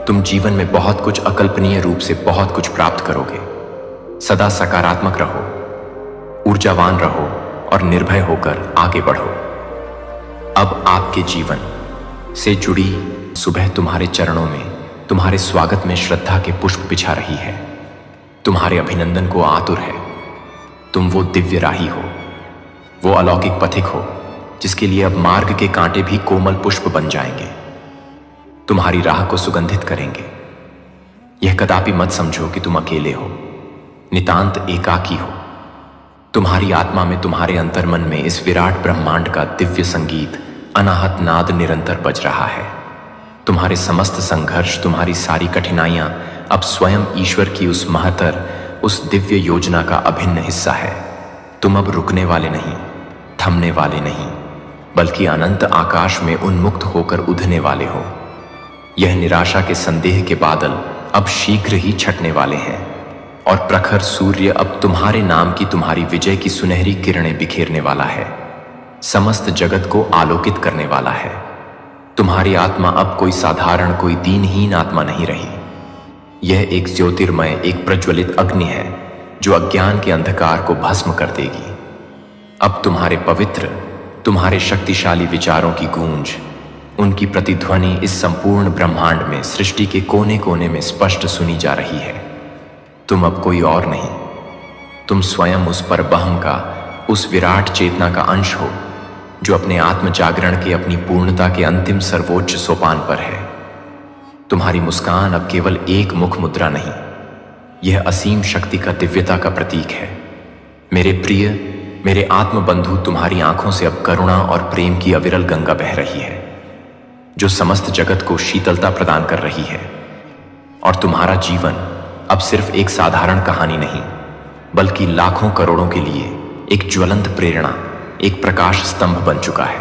S1: तुम जीवन में बहुत कुछ, अकल्पनीय रूप से बहुत कुछ प्राप्त करोगे। सदा सकारात्मक रहो, ऊर्जावान रहो और निर्भय होकर आगे बढ़ो। अब आपके जीवन से जुड़ी सुबह तुम्हारे चरणों में, तुम्हारे स्वागत में श्रद्धा के पुष्प बिछा रही है। तुम्हारे अभिनंदन को आतुर है। तुम वो दिव्य राही हो, वो अलौकिक पथिक हो जिसके लिए अब मार्ग के कांटे भी कोमल पुष्प बन जाएंगे, तुम्हारी राह को सुगंधित करेंगे। यह कदापि मत समझो कि तुम अकेले हो, नितांत एकाकी हो। तुम्हारी आत्मा में, तुम्हारे अंतर्मन में इस विराट ब्रह्मांड का दिव्य संगीत, अनाहत नाद निरंतर बज रहा है। तुम्हारे समस्त संघर्ष, तुम्हारी सारी कठिनाइयां अब स्वयं ईश्वर की उस महतर, उस दिव्य योजना का अभिन्न हिस्सा है। तुम अब रुकने वाले नहीं, थमने वाले नहीं, बल्कि अनंत आकाश में उन्मुक्त होकर उड़ने वाले हो। यह निराशा के संदेह के बादल अब शीघ्र ही छटने वाले हैं और प्रखर सूर्य अब तुम्हारे नाम की, तुम्हारी विजय की सुनहरी किरणें बिखेरने वाला है, समस्त जगत को आलोकित करने वाला है। तुम्हारी आत्मा अब कोई साधारण, कोई दीनहीन आत्मा नहीं रही। यह एक ज्योतिर्मय, एक प्रज्वलित अग्नि है जो अज्ञान के अंधकार को भस्म कर देगी। अब तुम्हारे पवित्र, तुम्हारे शक्तिशाली विचारों की गूंज, उनकी प्रतिध्वनि इस संपूर्ण ब्रह्मांड में, सृष्टि के कोने कोने में स्पष्ट सुनी जा रही है। तुम अब कोई और नहीं, तुम स्वयं उस परब्रह्म का, उस विराट चेतना का अंश हो जो अपने आत्म जागरण के, अपनी पूर्णता के अंतिम सर्वोच्च सोपान पर है। तुम्हारी मुस्कान अब केवल एक मुख मुद्रा नहीं, यह असीम शक्ति का, दिव्यता का प्रतीक है। मेरे प्रिय, मेरे आत्म बंधु, तुम्हारी आंखों से अब करुणा और प्रेम की अविरल गंगा बह रही है जो समस्त जगत को शीतलता प्रदान कर रही है। और तुम्हारा जीवन अब सिर्फ एक साधारण कहानी नहीं, बल्कि लाखों करोड़ों के लिए एक ज्वलंत प्रेरणा, एक प्रकाश स्तंभ बन चुका है।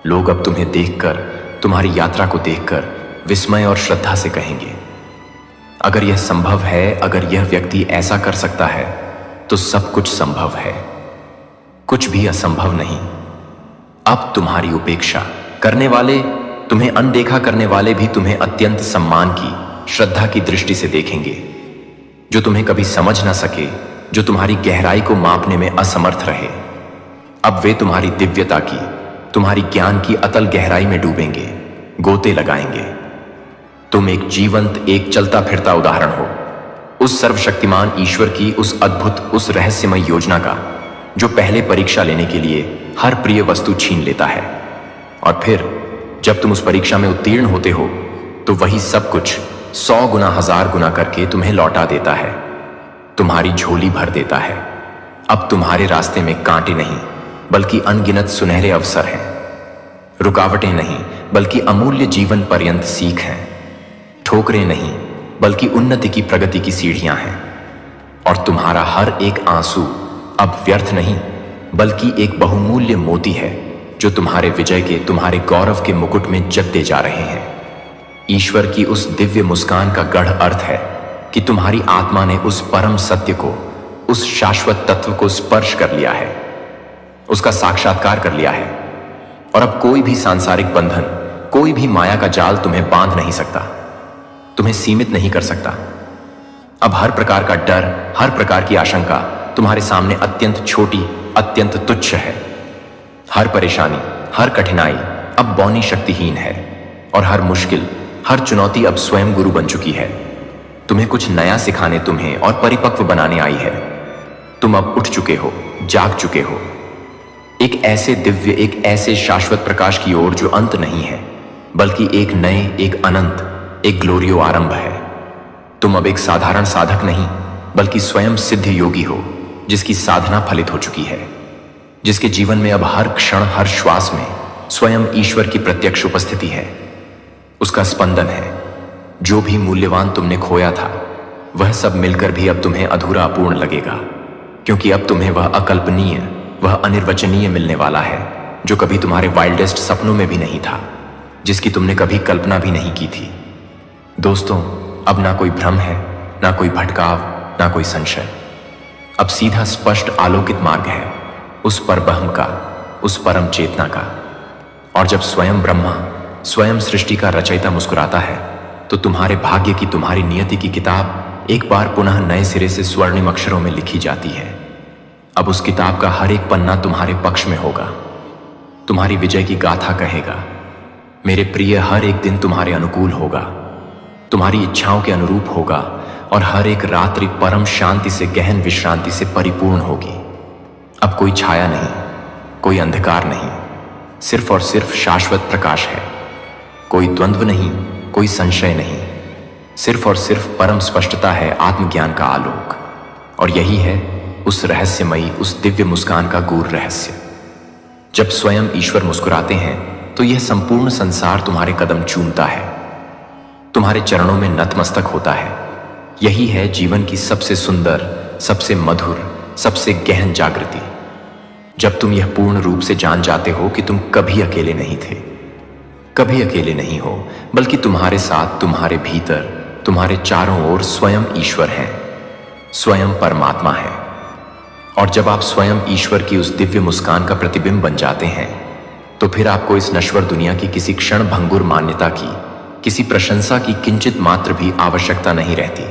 S1: लोग अब तुम्हें देखकर, तुम्हारी यात्रा को देखकर विस्मय और श्रद्धा से कहेंगे, अगर यह संभव है, अगर यह व्यक्ति ऐसा कर सकता है, तो सब कुछ संभव है, कुछ भी असंभव नहीं। अब तुम्हारी उपेक्षा करने वाले, तुम्हें अनदेखा करने वाले भी तुम्हें अत्यंत सम्मान की, श्रद्धा की दृष्टि से देखेंगे। जो तुम्हें कभी समझ ना सके, जो तुम्हारी गहराई को मापने में असमर्थ रहे, अब वे तुम्हारी दिव्यता की, तुम्हारी ज्ञान की अतल गहराई में डूबेंगे, गोते लगाएंगे। तुम एक जीवंत, एक चलता फिरता उदाहरण हो उस सर्वशक्तिमान ईश्वर की, उस अद्भुत, उस रहस्यमय योजना का, जो पहले परीक्षा लेने के लिए हर प्रिय वस्तु छीन लेता है, और फिर जब तुम उस परीक्षा में उत्तीर्ण होते हो तो वही सब कुछ 100 गुना, 1000 गुना करके तुम्हें लौटा देता है, तुम्हारी झोली भर देता है। अब तुम्हारे रास्ते में कांटे नहीं, बल्कि अनगिनत सुनहरे अवसर हैं, रुकावटें नहीं, बल्कि अमूल्य जीवन पर्यंत सीख हैं, ठोकरें नहीं, बल्कि उन्नति की, प्रगति की सीढ़ियां हैं। और तुम्हारा हर एक आंसू अब व्यर्थ नहीं, बल्कि एक बहुमूल्य मोती है जो तुम्हारे विजय के, तुम्हारे गौरव के मुकुट में जगते जा रहे हैं। ईश्वर की उस दिव्य मुस्कान का गढ़ अर्थ है कि तुम्हारी आत्मा ने उस परम सत्य को, उस शाश्वत तत्व को स्पर्श कर लिया है, उसका साक्षात्कार कर लिया है। और अब कोई भी सांसारिक बंधन, कोई भी माया का जाल तुम्हें बांध नहीं सकता, तुम्हें सीमित नहीं कर सकता। अब हर प्रकार का डर, हर प्रकार की आशंका तुम्हारे सामने अत्यंत छोटी, अत्यंत तुच्छ है। हर परेशानी, हर कठिनाई अब बौनी, शक्तिहीन है, और हर मुश्किल, हर चुनौती अब स्वयं गुरु बन चुकी है। तुम्हें कुछ नया सिखाने, तुम्हें और परिपक्व बनाने आई है। तुम अब उठ चुके हो, जाग चुके हो, एक ऐसे दिव्य, एक ऐसे शाश्वत प्रकाश की ओर जो अंत नहीं है, बल्कि एक नए, एक अनंत, एक ग्लोरियो आरंभ है। तुम अब एक साधारण साधक नहीं, बल्कि स्वयं सिद्ध योगी हो, जिसकी साधना फलित हो चुकी है, जिसके जीवन में अब हर क्षण, हर श्वास में स्वयं ईश्वर की प्रत्यक्ष उपस्थिति है, उसका स्पंदन है। जो भी मूल्यवान तुमने खोया था, वह सब मिलकर भी अब तुम्हें अधूरा, अपूर्ण लगेगा, क्योंकि अब तुम्हें वह अकल्पनीय, वह अनिर्वचनीय मिलने वाला है जो कभी तुम्हारे वाइल्डेस्ट सपनों में भी नहीं था, जिसकी तुमने कभी कल्पना भी नहीं की थी। दोस्तों, अब ना कोई भ्रम है, ना कोई भटकाव, ना कोई संशय। अब सीधा, स्पष्ट, आलोकित मार्ग है उस परब्रह्म का, उस परम चेतना का। और जब स्वयं ब्रह्मा, स्वयं सृष्टि का रचयिता मुस्कुराता है, तो तुम्हारे भाग्य की, तुम्हारी नियति की किताब एक बार पुनः नए सिरे से स्वर्णिम अक्षरों में लिखी जाती है। अब उस किताब का हर एक पन्ना तुम्हारे पक्ष में होगा, तुम्हारी विजय की गाथा कहेगा। मेरे प्रिय, हर एक दिन तुम्हारे अनुकूल होगा, तुम्हारी इच्छाओं के अनुरूप होगा, और हर एक रात्रि परम शांति से, गहन विश्रांति से परिपूर्ण होगी। अब कोई छाया नहीं, कोई अंधकार नहीं, सिर्फ और सिर्फ शाश्वत प्रकाश है। कोई द्वंद्व नहीं, कोई संशय नहीं, सिर्फ और सिर्फ परम स्पष्टता है, आत्मज्ञान का आलोक। और यही है उस रहस्यमयी, उस दिव्य मुस्कान का गूढ़ रहस्य। जब स्वयं ईश्वर मुस्कुराते हैं तो यह संपूर्ण संसार तुम्हारे कदम चूमता है, तुम्हारे चरणों में नतमस्तक होता है। यही है जीवन की सबसे सुंदर, सबसे मधुर, सबसे गहन जागृति। जब तुम यह पूर्ण रूप से जान जाते हो कि तुम कभी अकेले नहीं थे, कभी अकेले नहीं हो, बल्कि तुम्हारे साथ, तुम्हारे भीतर, तुम्हारे चारों ओर स्वयं ईश्वर हैं, स्वयं परमात्मा है। और जब आप स्वयं ईश्वर की उस दिव्य मुस्कान का प्रतिबिंब बन जाते हैं, तो फिर आपको इस नश्वर दुनिया की किसी क्षण भंगुर मान्यता की, किसी प्रशंसा की किंचित मात्र भी आवश्यकता नहीं रहती,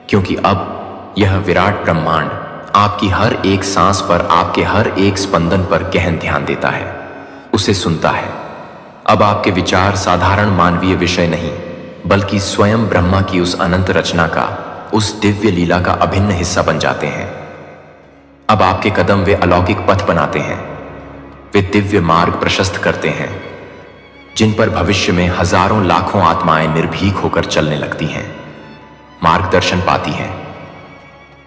S1: क्योंकि अब यह विराट ब्रह्मांड आपकी हर एक सांस पर, आपके हर एक स्पंदन पर गहन ध्यान देता है, उसे सुनता है। अब आपके विचार साधारण मानवीय विषय नहीं, बल्कि स्वयं ब्रह्मा की उस अनंत रचना का, उस दिव्य लीला का अभिन्न हिस्सा बन जाते हैं। अब आपके कदम वे अलौकिक पथ बनाते हैं, वे दिव्य मार्ग प्रशस्त करते हैं, जिन पर भविष्य में हजारों लाखों आत्माएं निर्भीक होकर चलने लगती हैं, मार्गदर्शन पाती हैं।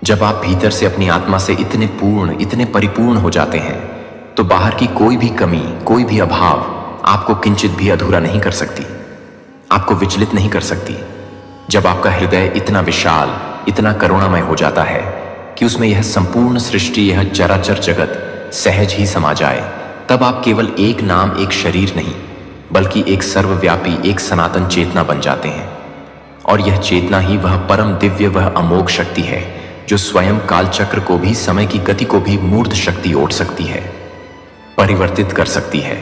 S1: जब आप भीतर से अपनी आत्मा से इतने पूर्ण, इतने परिपूर्ण हो जाते हैं, तो बाहर की कोई भी कमी, कोई भी अभाव आपको किंचित भी अधूरा नहीं कर सकती, आपको विचलित नहीं कर सकती। जब आपका हृदय इतना विशाल, इतना करुणामय हो जाता है कि उसमें यह संपूर्ण सृष्टि, यह चराचर जगत सहज ही समा जाए, तब आप केवल एक नाम, एक शरीर नहीं, बल्कि एक सर्वव्यापी, एक सनातन चेतना बन जाते हैं। और यह चेतना ही वह परम दिव्य, वह अमोघ शक्ति है जो स्वयं कालचक्र को भी, समय की गति को भी मूर्त शक्ति ओढ़ सकती है, परिवर्तित कर सकती है।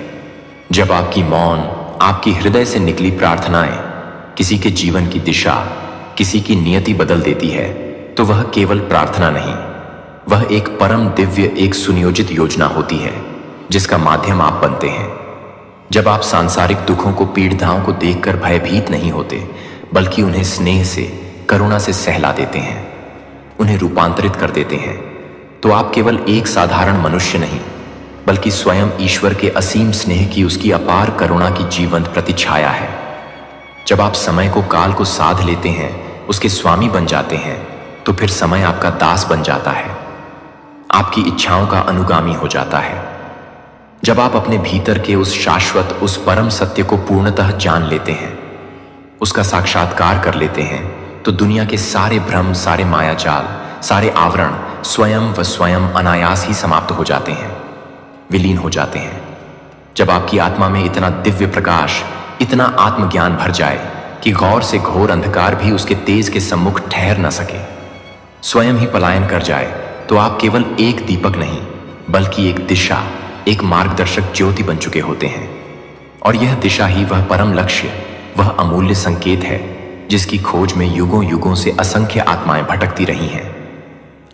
S1: जब आपकी मौन, आपकी हृदय से निकली प्रार्थनाएं किसी के जीवन की दिशा, किसी की नियति बदल देती है, तो वह केवल प्रार्थना नहीं, वह एक परम दिव्य, एक सुनियोजित योजना होती है, जिसका माध्यम आप बनते हैं। जब आप सांसारिक दुखों को, पीड़ाओं को देखकर भयभीत नहीं होते, बल्कि उन्हें स्नेह से, करुणा से सहला देते हैं, उन्हें रूपांतरित कर देते हैं, तो आप केवल एक साधारण मनुष्य नहीं, बल्कि स्वयं ईश्वर के असीम स्नेह की, उसकी अपार करुणा की जीवंत प्रतिछाया है। जब आप समय को, काल को साध लेते हैं, उसके स्वामी बन जाते हैं, तो फिर समय आपका दास बन जाता है, आपकी इच्छाओं का अनुगामी हो जाता है। जब आप अपने भीतर के उस शाश्वत, उस परम सत्य को पूर्णतः जान लेते हैं, उसका साक्षात्कार कर लेते हैं, तो दुनिया के सारे भ्रम, सारे मायाजाल, सारे आवरण स्वयं व स्वयं अनायास ही समाप्त हो जाते हैं, विलीन हो जाते हैं। जब आपकी आत्मा में इतना दिव्य प्रकाश, इतना आत्मज्ञान भर जाए कि गौर से घोर अंधकार भी उसके तेज के सम्मुख ठहर न सके, स्वयं ही पलायन कर जाए, तो आप केवल एक दीपक नहीं, बल्कि एक दिशा, एक मार्गदर्शक ज्योति बन चुके होते हैं। और यह दिशा ही वह परम लक्ष्य, वह अमूल्य संकेत है, जिसकी खोज में युगों युगों से असंख्य आत्माएं भटकती रही हैं,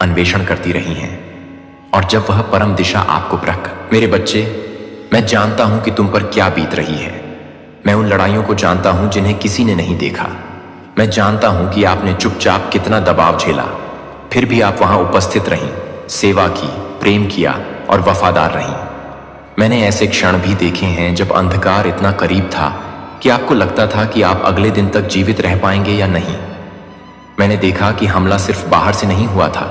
S1: अन्वेषण करती रही हैं। और जब वह परम दिशा आपको मेरे बच्चे, मैं जानता हूं कि तुम पर क्या बीत रही है। मैं उन लड़ाइयों को जानता हूं जिन्हें किसी ने नहीं देखा। मैं जानता हूं कि आपने चुपचाप कितना दबाव झेला, फिर भी आप वहां उपस्थित रहीं, सेवा की, प्रेम किया और वफादार रहीं। मैंने ऐसे क्षण भी देखे हैं जब अंधकार इतना करीब था कि आपको लगता था कि आप अगले दिन तक जीवित रह पाएंगे या नहीं। मैंने देखा कि हमला सिर्फ बाहर से नहीं हुआ था,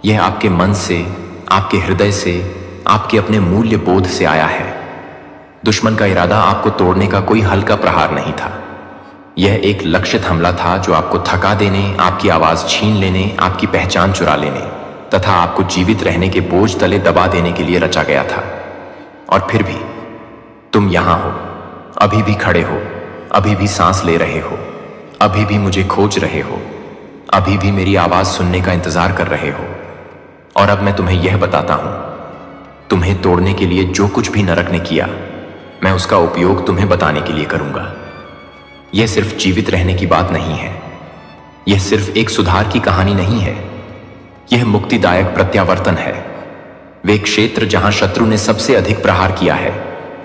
S1: यह आपके मन से, आपके हृदय से, आपके अपने मूल्य बोध से आया है। दुश्मन का इरादा आपको तोड़ने का कोई हल्का प्रहार नहीं था, यह एक लक्षित हमला था जो आपको थका देने, आपकी आवाज छीन लेने, आपकी पहचान चुरा लेने तथा आपको जीवित रहने के बोझ तले दबा देने के लिए रचा गया था। और फिर भी तुम यहां हो, अभी भी खड़े हो, अभी भी सांस ले रहे हो, अभी भी मुझे खोज रहे हो, अभी भी मेरी आवाज सुनने का इंतजार कर रहे हो। और अब मैं तुम्हें यह बताता हूं, तुम्हें तोड़ने के लिए जो कुछ भी नरक ने किया, मैं उसका उपयोग तुम्हें बताने के लिए करूंगा। यह सिर्फ जीवित रहने की बात नहीं है, यह सिर्फ एक सुधार की कहानी नहीं है, यह मुक्तिदायक प्रत्यावर्तन है। वे क्षेत्र जहां शत्रु ने सबसे अधिक प्रहार किया है,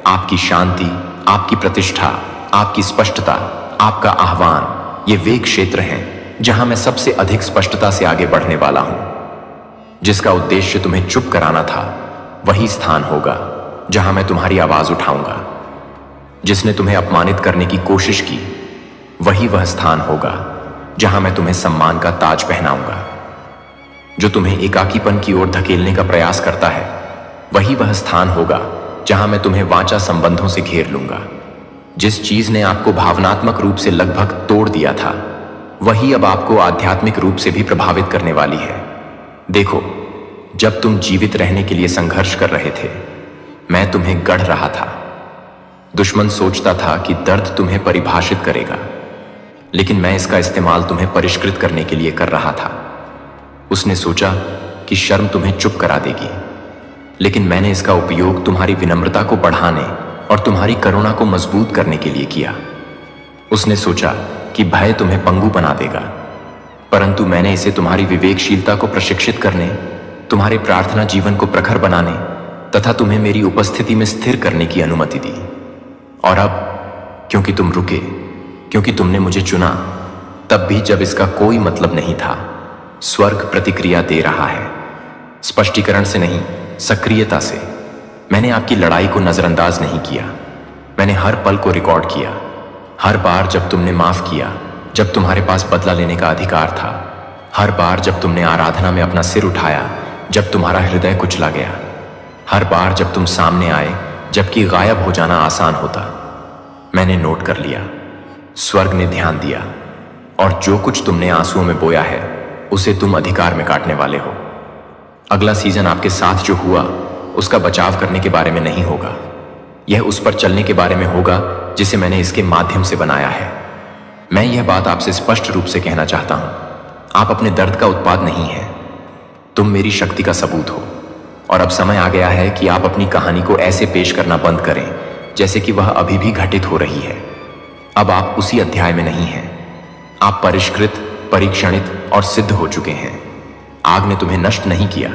S1: आपकी शांति, आपकी प्रतिष्ठा, आपकी स्पष्टता, आपका आह्वान, ये वे क्षेत्र हैं जहां मैं सबसे अधिक स्पष्टता से आगे बढ़ने वाला हूं। जिसका उद्देश्य तुम्हें चुप कराना था, वही स्थान होगा जहां मैं तुम्हारी आवाज उठाऊंगा। जिसने तुम्हें अपमानित करने की कोशिश की, वही वह स्थान होगा जहां मैं तुम्हें सम्मान का ताज पहनाऊंगा। जो तुम्हें एकाकीपन की ओर धकेलने का प्रयास करता है, वही वह स्थान होगा जहां मैं तुम्हें वाचा संबंधों से घेर लूंगा। जिस चीज ने आपको भावनात्मक रूप से लगभग तोड़ दिया था, वही अब आपको आध्यात्मिक रूप से भी प्रभावित करने वाली है। देखो, जब तुम जीवित रहने के लिए संघर्ष कर रहे थे, मैं तुम्हें गढ़ रहा था। दुश्मन सोचता था कि दर्द तुम्हें परिभाषित करेगा, लेकिन मैं इसका इस्तेमाल तुम्हें परिष्कृत करने के लिए कर रहा था। उसने सोचा कि शर्म तुम्हें चुप करा देगी, लेकिन मैंने इसका उपयोग तुम्हारी विनम्रता को बढ़ाने और तुम्हारी करुणा को मजबूत करने के लिए किया। उसने सोचा कि भय तुम्हें पंगु बना देगा, परंतु मैंने इसे तुम्हारी विवेकशीलता को प्रशिक्षित करने, तुम्हारे प्रार्थना जीवन को प्रखर बनाने तथा तुम्हें मेरी उपस्थिति में स्थिर करने की अनुमति दी। और अब, क्योंकि तुम रुके, क्योंकि तुमने मुझे चुना, तब भी जब इसका कोई मतलब नहीं था, स्वर्ग प्रतिक्रिया दे रहा है। स्पष्टीकरण से नहीं, सक्रियता से। मैंने आपकी लड़ाई को नजरअंदाज नहीं किया। मैंने हर पल को रिकॉर्ड किया। हर बार जब तुमने माफ किया, जब तुम्हारे पास बदला लेने का अधिकार था, हर बार जब तुमने आराधना में अपना सिर उठाया, जब तुम्हारा हृदय कुचला गया, हर बार जब तुम सामने आए जबकि गायब हो जाना आसान होता, मैंने नोट कर लिया। स्वर्ग ने ध्यान दिया, और जो कुछ तुमने आंसुओं में बोया है, उसे तुम अधिकार में काटने वाले हो। अगला सीजन आपके साथ जो हुआ, उसका बचाव करने के बारे में नहीं होगा। यह उस पर चलने के बारे में होगा जिसे मैंने इसके माध्यम से बनाया है। मैं यह बात आपसे स्पष्ट रूप से कहना चाहता हूं, आप अपने दर्द का उत्पाद नहीं हैं, तुम मेरी शक्ति का सबूत हो। और अब समय आ गया है कि आप अपनी कहानी को ऐसे पेश करना बंद करें जैसे कि वह अभी भी घटित हो रही है। अब आप उसी अध्याय में नहीं हैं। आप परिष्कृत, परीक्षणित और सिद्ध हो चुके हैं। आग ने तुम्हें नष्ट नहीं किया,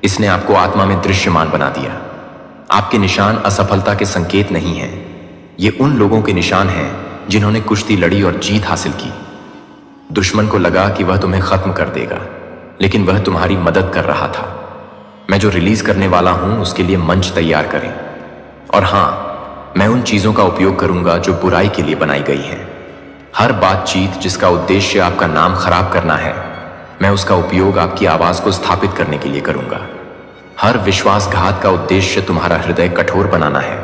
S1: इसने आपको आत्मा में दृश्यमान बना दिया। आपके निशान असफलता के संकेत नहीं हैं, ये उन लोगों के निशान हैं जिन्होंने कुश्ती लड़ी और जीत हासिल की। दुश्मन को लगा कि वह तुम्हें खत्म कर देगा, लेकिन वह तुम्हारी मदद कर रहा था। मैं जो रिलीज करने वाला हूं, उसके लिए मंच तैयार करें। और हां, मैं उन चीजों का उपयोग करूंगा जो बुराई के लिए बनाई गई हैं। हर बातचीत जिसका उद्देश्य आपका नाम खराब करना है, मैं उसका उपयोग आपकी आवाज को स्थापित करने के लिए करूंगा। हर विश्वासघात का उद्देश्य तुम्हारा हृदय कठोर बनाना है,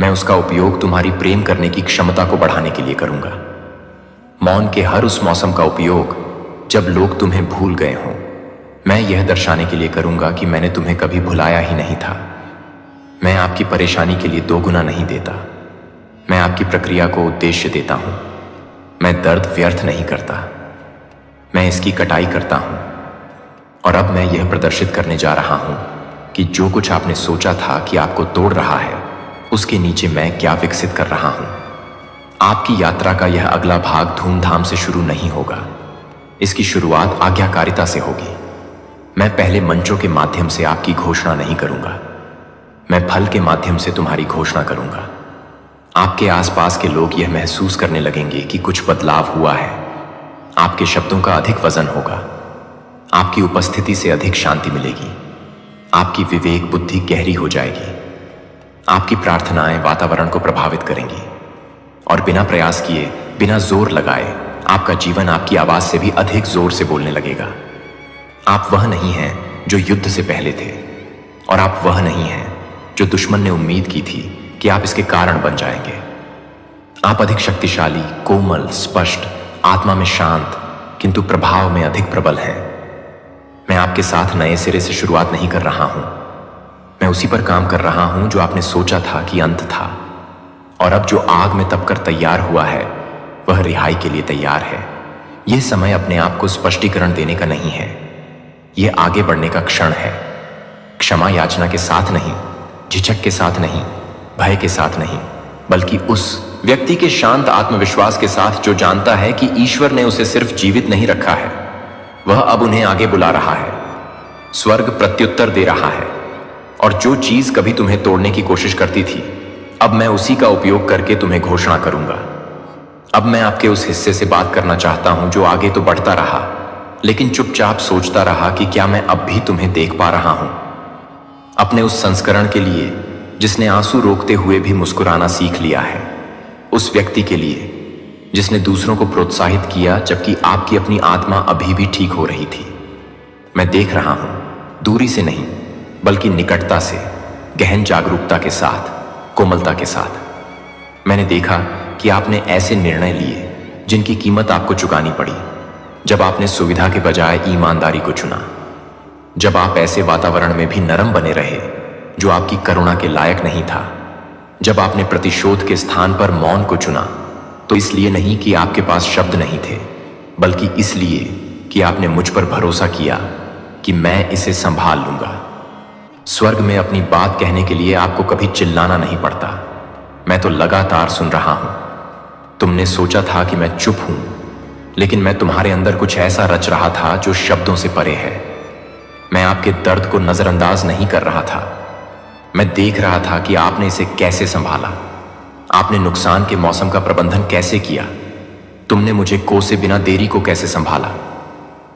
S1: मैं उसका उपयोग तुम्हारी प्रेम करने की क्षमता को बढ़ाने के लिए करूंगा। मौन के हर उस मौसम का उपयोग जब लोग तुम्हें भूल गए हों, मैं यह दर्शाने के लिए करूंगा कि मैंने तुम्हें कभी भुलाया ही नहीं था। मैं आपकी परेशानी के लिए दोगुना नहीं देता, मैं आपकी प्रक्रिया को उद्देश्य देता हूं। मैं दर्द व्यर्थ नहीं करता, मैं इसकी कटाई करता हूं। और अब मैं यह प्रदर्शित करने जा रहा हूं कि जो कुछ आपने सोचा था कि आपको तोड़ रहा है, उसके नीचे मैं क्या विकसित कर रहा हूं। आपकी यात्रा का यह अगला भाग धूमधाम से शुरू नहीं होगा, इसकी शुरुआत आज्ञाकारिता से होगी। मैं पहले मंचों के माध्यम से आपकी घोषणा नहीं करूंगा, मैं फल के माध्यम से तुम्हारी घोषणा करूंगा। आपके आसपास के लोग यह महसूस करने लगेंगे कि कुछ बदलाव हुआ है। आपके शब्दों का अधिक वजन होगा, आपकी उपस्थिति से अधिक शांति मिलेगी, आपकी विवेक बुद्धि गहरी हो जाएगी, आपकी प्रार्थनाएं वातावरण को प्रभावित करेंगी, और बिना प्रयास किए, बिना जोर लगाए, आपका जीवन आपकी आवाज से भी अधिक जोर से बोलने लगेगा। आप वह नहीं हैं जो युद्ध से पहले थे, और आप वह नहीं हैं जो दुश्मन ने उम्मीद की थी कि आप इसके कारण बन जाएंगे। आप अधिक शक्तिशाली, कोमल, स्पष्ट, आत्मा में शांत, किंतु प्रभाव में अधिक प्रबल हैं। मैं आपके साथ नए सिरे से शुरुआत नहीं कर रहा हूं, मैं उसी पर काम कर रहा हूं जो आपने सोचा था कि अंत था। और अब जो आग में तपकर तैयार हुआ है, वह रिहाई के लिए तैयार है। यह समय अपने आप को स्पष्टीकरण देने का नहीं है, यह आगे बढ़ने का क्षण है। क्षमा याचना के साथ नहीं, झिझक के साथ नहीं, भय के साथ नहीं, बल्कि उस व्यक्ति के शांत आत्मविश्वास के साथ जो जानता है कि ईश्वर ने उसे सिर्फ जीवित नहीं रखा है, वह अब उन्हें आगे बुला रहा है। स्वर्ग प्रत्युत्तर दे रहा है, और जो चीज कभी तुम्हें तोड़ने की कोशिश करती थी, अब मैं उसी का उपयोग करके तुम्हें घोषणा करूंगा। अब मैं आपके उस हिस्से से बात करना चाहता हूं जो आगे तो बढ़ता रहा, लेकिन चुपचाप सोचता रहा कि क्या मैं अब भी तुम्हें देख पा रहा हूं। अपने उस संस्करण के लिए जिसने आंसू रोकते हुए भी मुस्कुराना सीख लिया है, उस व्यक्ति के लिए जिसने दूसरों को प्रोत्साहित किया जबकि आपकी अपनी आत्मा अभी भी ठीक हो रही थी। मैं देख रहा हूं, दूरी से नहीं बल्कि निकटता से, गहन जागरूकता के साथ, कोमलता के साथ। मैंने देखा कि आपने ऐसे निर्णय लिए जिनकी कीमत आपको चुकानी पड़ी, जब आपने सुविधा के बजाय ईमानदारी को चुना, जब आप ऐसे वातावरण में भी नरम बने रहे जो आपकी करुणा के लायक नहीं था, जब आपने प्रतिशोध के स्थान पर मौन को चुना, तो इसलिए नहीं कि आपके पास शब्द नहीं थे, बल्कि इसलिए कि आपने मुझ पर भरोसा किया कि मैं इसे संभाल लूंगा। स्वर्ग में अपनी बात कहने के लिए आपको कभी चिल्लाना नहीं पड़ता, मैं तो लगातार सुन रहा हूं। तुमने सोचा था कि मैं चुप हूं, लेकिन मैं तुम्हारे अंदर कुछ ऐसा रच रहा था जो शब्दों से परे है। मैं आपके दर्द को नजरअंदाज नहीं कर रहा था, मैं देख रहा था कि आपने इसे कैसे संभाला, आपने नुकसान के मौसम का प्रबंधन कैसे किया, तुमने मुझे कोसे बिना देरी को कैसे संभाला,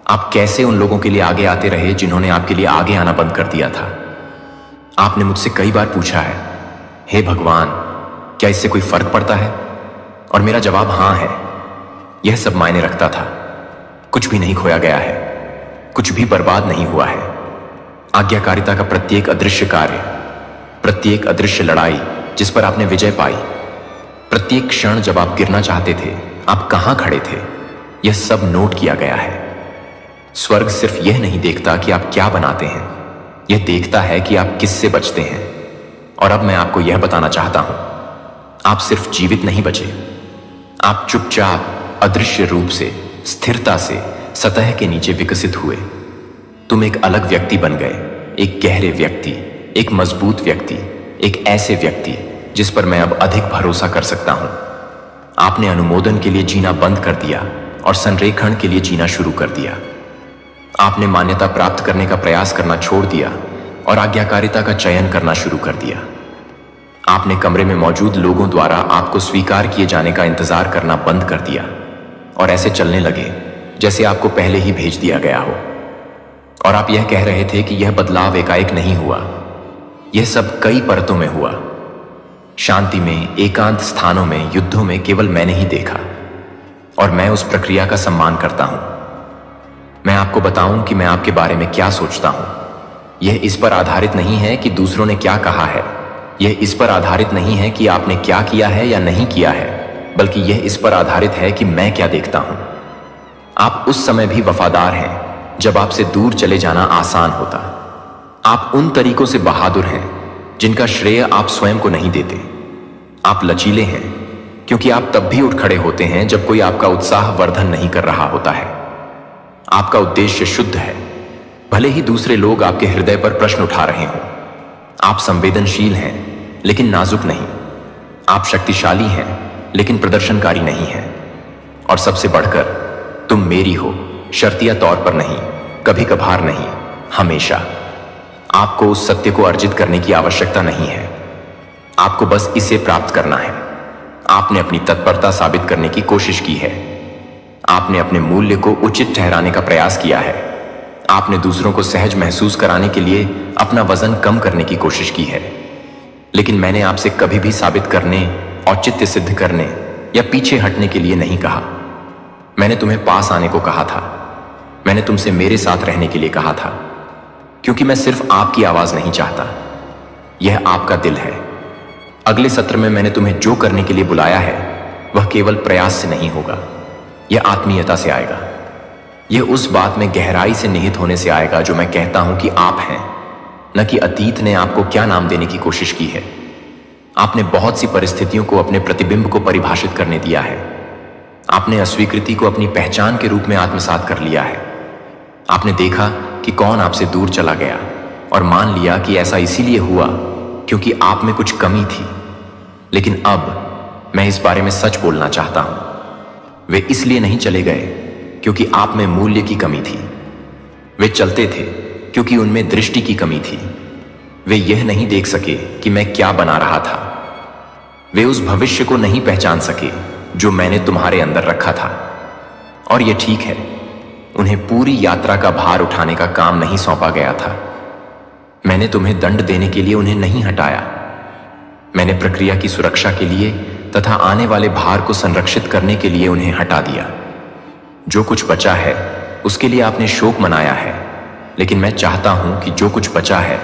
S1: आप कैसे उन लोगों के लिए आगे आते रहे जिन्होंने आपके लिए आगे आना बंद कर दिया था। आपने मुझसे कई बार पूछा है, हे भगवान, क्या इससे कोई फर्क पड़ता है? और मेरा जवाब हां है। यह सब मायने रखता था। कुछ भी नहीं खोया गया है, कुछ भी बर्बाद नहीं हुआ है। आज्ञाकारिता का प्रत्येक अदृश्य कार्य, प्रत्येक अदृश्य लड़ाई जिस पर आपने विजय पाई, प्रत्येक क्षण जब आप गिरना चाहते थे, आप कहां खड़े थे, यह सब नोट किया गया है। स्वर्ग सिर्फ यह नहीं देखता कि आप क्या बनाते हैं, यह देखता है कि आप किससे बचते हैं। और अब मैं आपको यह बताना चाहता हूं, आप सिर्फ जीवित नहीं बचे, आप चुपचाप अदृश्य रूप से, स्थिरता से सतह के नीचे विकसित हुए। तुम एक अलग व्यक्ति बन गए, एक गहरे व्यक्ति, एक मजबूत व्यक्ति, एक ऐसे व्यक्ति जिस पर मैं अब अधिक भरोसा कर सकता हूं। आपने अनुमोदन के लिए जीना बंद कर दिया और संरेखण के लिए जीना शुरू कर दिया। आपने मान्यता प्राप्त करने का प्रयास करना छोड़ दिया और आज्ञाकारिता का चयन करना शुरू कर दिया। आपने कमरे में मौजूद लोगों द्वारा आपको स्वीकार किए जाने का इंतजार करना बंद कर दिया और ऐसे चलने लगे जैसे आपको पहले ही भेज दिया गया हो। और आप यह कह रहे थे कि यह बदलाव एकाएक नहीं हुआ, यह सब कई परतों में हुआ। शांति में, एकांत स्थानों में, युद्धों में केवल मैंने ही देखा, और मैं उस प्रक्रिया का सम्मान करता हूं। मैं आपको बताऊं कि मैं आपके बारे में क्या सोचता हूं। यह इस पर आधारित नहीं है कि दूसरों ने क्या कहा है, यह इस पर आधारित नहीं है कि आपने क्या किया है या नहीं किया है, बल्कि यह इस पर आधारित है कि मैं क्या देखता हूं। आप उस समय भी वफादार हैं जब आपसे दूर चले जाना आसान होता। आप उन तरीकों से बहादुर हैं जिनका श्रेय आप स्वयं को नहीं देते। आप लचीले हैं क्योंकि आप तब भी उठ खड़े होते हैं जब कोई आपका उत्साह वर्धन नहीं कर रहा होता है। आपका उद्देश्य शुद्ध है, भले ही दूसरे लोग आपके हृदय पर प्रश्न उठा रहे हों। आप संवेदनशील हैं लेकिन नाजुक नहीं। आप शक्तिशाली हैं लेकिन प्रदर्शनकारी नहीं हैं। और सबसे बढ़कर तुम मेरी हो, शर्तिया तौर पर नहीं, कभी कभार नहीं, हमेशा। आपको उस सत्य को अर्जित करने की आवश्यकता नहीं है, आपको बस इसे प्राप्त करना है। आपने अपनी तत्परता साबित करने की कोशिश की है, आपने अपने मूल्य को उचित ठहराने का प्रयास किया है, आपने दूसरों को सहज महसूस कराने के लिए अपना वजन कम करने की कोशिश की है। लेकिन मैंने आपसे कभी भी साबित करने, औचित्य सिद्ध करने या पीछे हटने के लिए नहीं कहा। मैंने तुम्हें पास आने को कहा था, मैंने तुमसे मेरे साथ रहने के लिए कहा था, क्योंकि मैं सिर्फ आपकी आवाज नहीं चाहता, यह आपका दिल है। अगले सत्र में मैंने तुम्हें जो करने के लिए बुलाया है वह केवल प्रयास से नहीं होगा, यह आत्मीयता से आएगा। यह उस बात में गहराई से निहित होने से आएगा जो मैं कहता हूं कि आप हैं, न कि अतीत ने आपको क्या नाम देने की कोशिश की है। आपने बहुत सी परिस्थितियों को अपने प्रतिबिंब को परिभाषित करने दिया है। आपने अस्वीकृति को अपनी पहचान के रूप में आत्मसात कर लिया है। आपने देखा कि कौन आपसे दूर चला गया और मान लिया कि ऐसा इसीलिए हुआ क्योंकि आप में कुछ कमी थी। लेकिन अब मैं इस बारे में सच बोलना चाहता हूं, वे इसलिए नहीं चले गए क्योंकि आप में मूल्य की कमी थी। वे चलते थे क्योंकि उनमें दृष्टि की कमी थी। वे यह नहीं देख सके कि मैं क्या बना रहा था। वे उस भविष्य को नहीं पहचान सके जो मैंने तुम्हारे अंदर रखा था। और यह ठीक है, उन्हें पूरी यात्रा का भार उठाने का काम नहीं सौंपा गया था। मैंने तुम्हें दंड देने के लिए उन्हें नहीं हटाया। मैंने प्रक्रिया की सुरक्षा के लिए तथा आने वाले भार को संरक्षित करने के लिए उन्हें हटा दिया। जो कुछ बचा है उसके लिए आपने शोक मनाया है, लेकिन मैं चाहता हूं कि जो कुछ बचा है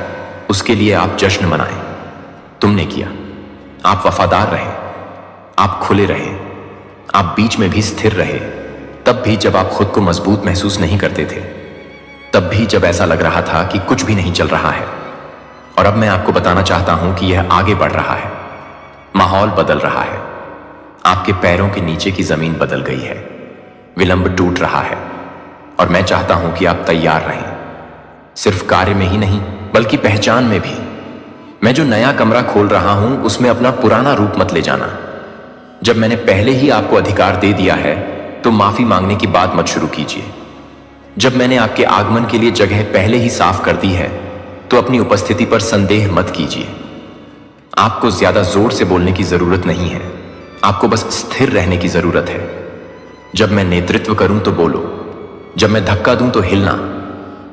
S1: उसके लिए आप जश्न मनाएं। तुमने किया। आप वफादार रहे, आप खुले रहे, आप बीच में भी स्थिर रहे, तब भी जब आप खुद को मजबूत महसूस नहीं करते थे, तब भी जब ऐसा लग रहा था कि कुछ भी नहीं चल रहा है। और अब मैं आपको बताना चाहता हूं कि यह आगे बढ़ रहा है। माहौल बदल रहा है। आपके पैरों के नीचे की जमीन बदल गई है। विलंब टूट रहा है और मैं चाहता हूं कि आप तैयार रहें, सिर्फ कार्य में ही नहीं बल्कि पहचान में भी। मैं जो नया कमरा खोल रहा हूं उसमें अपना पुराना रूप मत ले जाना। जब मैंने पहले ही आपको अधिकार दे दिया है तो माफी मांगने की बात मत शुरू कीजिए। जब मैंने आपके आगमन के लिए जगह पहले ही साफ कर दी है तो अपनी उपस्थिति पर संदेह मत कीजिए। आपको ज्यादा जोर से बोलने की जरूरत नहीं है, आपको बस स्थिर रहने की जरूरत है। जब मैं नेतृत्व करूं तो बोलो, जब मैं धक्का दूं तो हिलना।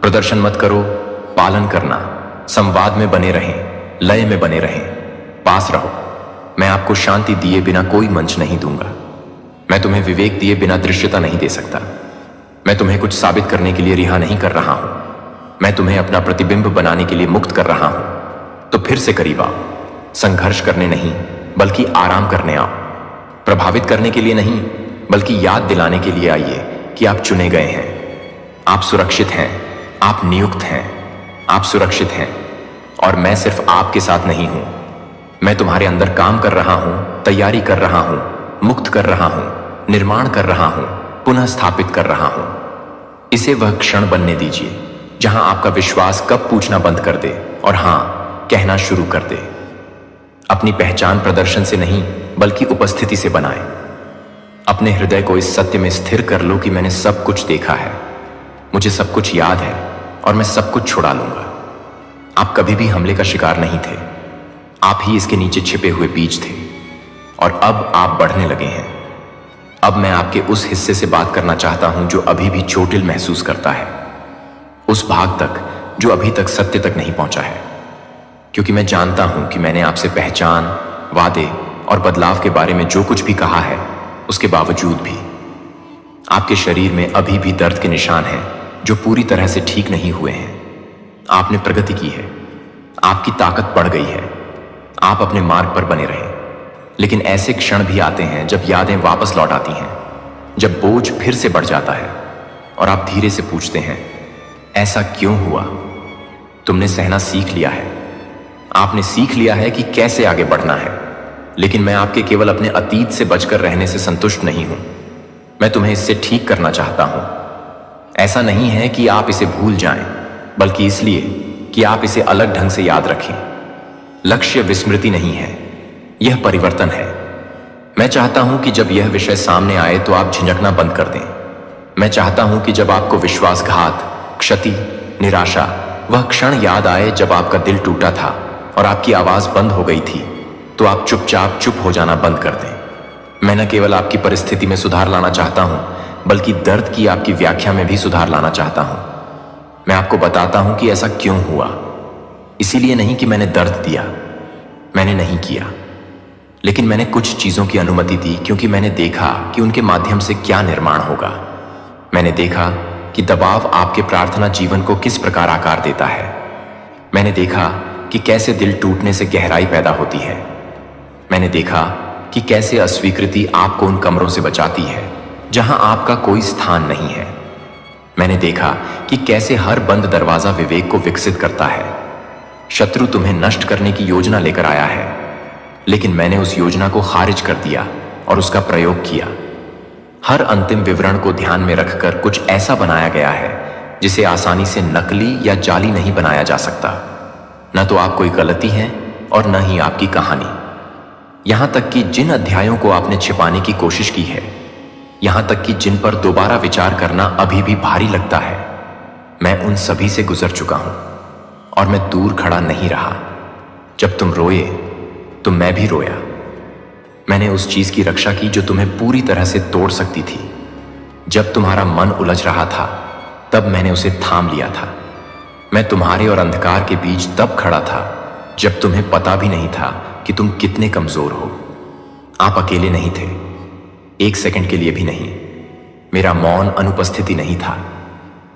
S1: प्रदर्शन मत करो, पालन करना। संवाद में बने रहें, लय में बने रहें, पास रहो। मैं आपको शांति दिए बिना कोई मंच नहीं दूंगा। मैं तुम्हें विवेक दिए बिना दृश्यता नहीं दे सकता। मैं तुम्हें कुछ साबित करने के लिए रिहा नहीं कर रहा हूं। मैं तुम्हें अपना प्रतिबिंब बनाने के लिए मुक्त कर रहा हूं। तो फिर से करीब आओ। संघर्ष करने नहीं बल्कि आराम करने आओ। प्रभावित करने के लिए नहीं बल्कि याद दिलाने के लिए आइए कि आप चुने गए हैं। आप सुरक्षित हैं, आप नियुक्त हैं, आप सुरक्षित हैं। और मैं सिर्फ आपके साथ नहीं हूं, मैं तुम्हारे अंदर काम कर रहा हूं, तैयारी कर रहा हूं, मुक्त कर रहा हूं, निर्माण कर रहा हूं, पुनः स्थापित कर रहा हूं। इसे वह क्षण बनने दीजिए जहां आपका विश्वास कब पूछना बंद कर दे और हां कहना शुरू कर दे। अपनी पहचान प्रदर्शन से नहीं बल्कि उपस्थिति से बनाएं। अपने हृदय को इस सत्य में स्थिर कर लो कि मैंने सब कुछ देखा है, मुझे सब कुछ याद है और मैं सब कुछ छुड़ा लूंगा। आप कभी भी हमले का शिकार नहीं थे, आप ही इसके नीचे छिपे हुए बीज थे। और अब आप बढ़ने लगे हैं। अब मैं आपके उस हिस्से से बात करना चाहता हूं जो अभी भी चोटिल महसूस करता है, उस भाग तक जो अभी तक सत्य तक नहीं पहुंचा है। क्योंकि मैं जानता हूं कि मैंने आपसे पहचान, वादे और बदलाव के बारे में जो कुछ भी कहा है, उसके बावजूद भी आपके शरीर में अभी भी दर्द के निशान हैं जो पूरी तरह से ठीक नहीं हुए हैं। आपने प्रगति की है, आपकी ताकत बढ़ गई है, आप अपने मार्ग पर बने रहे। लेकिन ऐसे क्षण भी आते हैं जब यादें वापस लौट आती हैं, जब बोझ फिर से बढ़ जाता है और आप धीरे से पूछते हैं, ऐसा क्यों हुआ? तुमने सहना सीख लिया है, आपने सीख लिया है कि कैसे आगे बढ़ना है। लेकिन मैं आपके केवल अपने अतीत से बचकर रहने से संतुष्ट नहीं हूं, मैं तुम्हें इससे ठीक करना चाहता हूं। ऐसा नहीं है कि आप इसे भूल जाएं, बल्कि इसलिए कि आप इसे अलग ढंग से याद रखें। लक्ष्य विस्मृति नहीं है, यह परिवर्तन है। मैं चाहता हूं कि जब यह विषय सामने आए तो आप झिझकना बंद कर दें। मैं चाहता हूं कि जब आपको विश्वासघात, क्षति, निराशा, वह क्षण याद आए जब आपका दिल टूटा था और आपकी आवाज बंद हो गई थी, तो आप चुपचाप चुप हो जाना बंद कर दें। मैं न केवल आपकी परिस्थिति में सुधार लाना चाहता हूं, बल्कि दर्द की आपकी व्याख्या में भी सुधार लाना चाहता हूं। मैं आपको बताता हूं कि ऐसा क्यों हुआ। इसीलिए नहीं कि मैंने दर्द दिया, मैंने नहीं किया, लेकिन मैंने कुछ चीजों की अनुमति दी क्योंकि मैंने देखा कि उनके माध्यम से क्या निर्माण होगा। मैंने देखा कि दबाव आपके प्रार्थना जीवन को किस प्रकार आकार देता है। मैंने देखा कि कैसे दिल टूटने से गहराई पैदा होती है। मैंने देखा कि कैसे अस्वीकृति आपको उन कमरों से बचाती है जहां आपका कोई स्थान नहीं है। मैंने देखा कि कैसे हर बंद दरवाजा विवेक को विकसित करता है। शत्रु तुम्हें नष्ट करने की योजना लेकर आया है, लेकिन मैंने उस योजना को खारिज कर दिया और उसका प्रयोग किया। हर अंतिम विवरण को ध्यान में रखकर कुछ ऐसा बनाया गया है जिसे आसानी से नकली या जाली नहीं बनाया जा सकता। न तो आप कोई गलती हैं और न ही आपकी कहानी। यहां तक कि जिन अध्यायों को आपने छिपाने की कोशिश की है, यहां तक कि जिन पर दोबारा विचार करना अभी भी भारी लगता है, मैं उन सभी से गुजर चुका हूं और मैं दूर खड़ा नहीं रहा। जब तुम रोए तो मैं भी रोया। मैंने उस चीज की रक्षा की जो तुम्हें पूरी तरह से तोड़ सकती थी। जब तुम्हारा मन उलझ रहा था तब मैंने उसे थाम लिया था। मैं तुम्हारे और अंधकार के बीच तब खड़ा था जब तुम्हें पता भी नहीं था कि तुम कितने कमजोर हो। आप अकेले नहीं थे, एक सेकंड के लिए भी नहीं। मेरा मौन अनुपस्थिति नहीं था,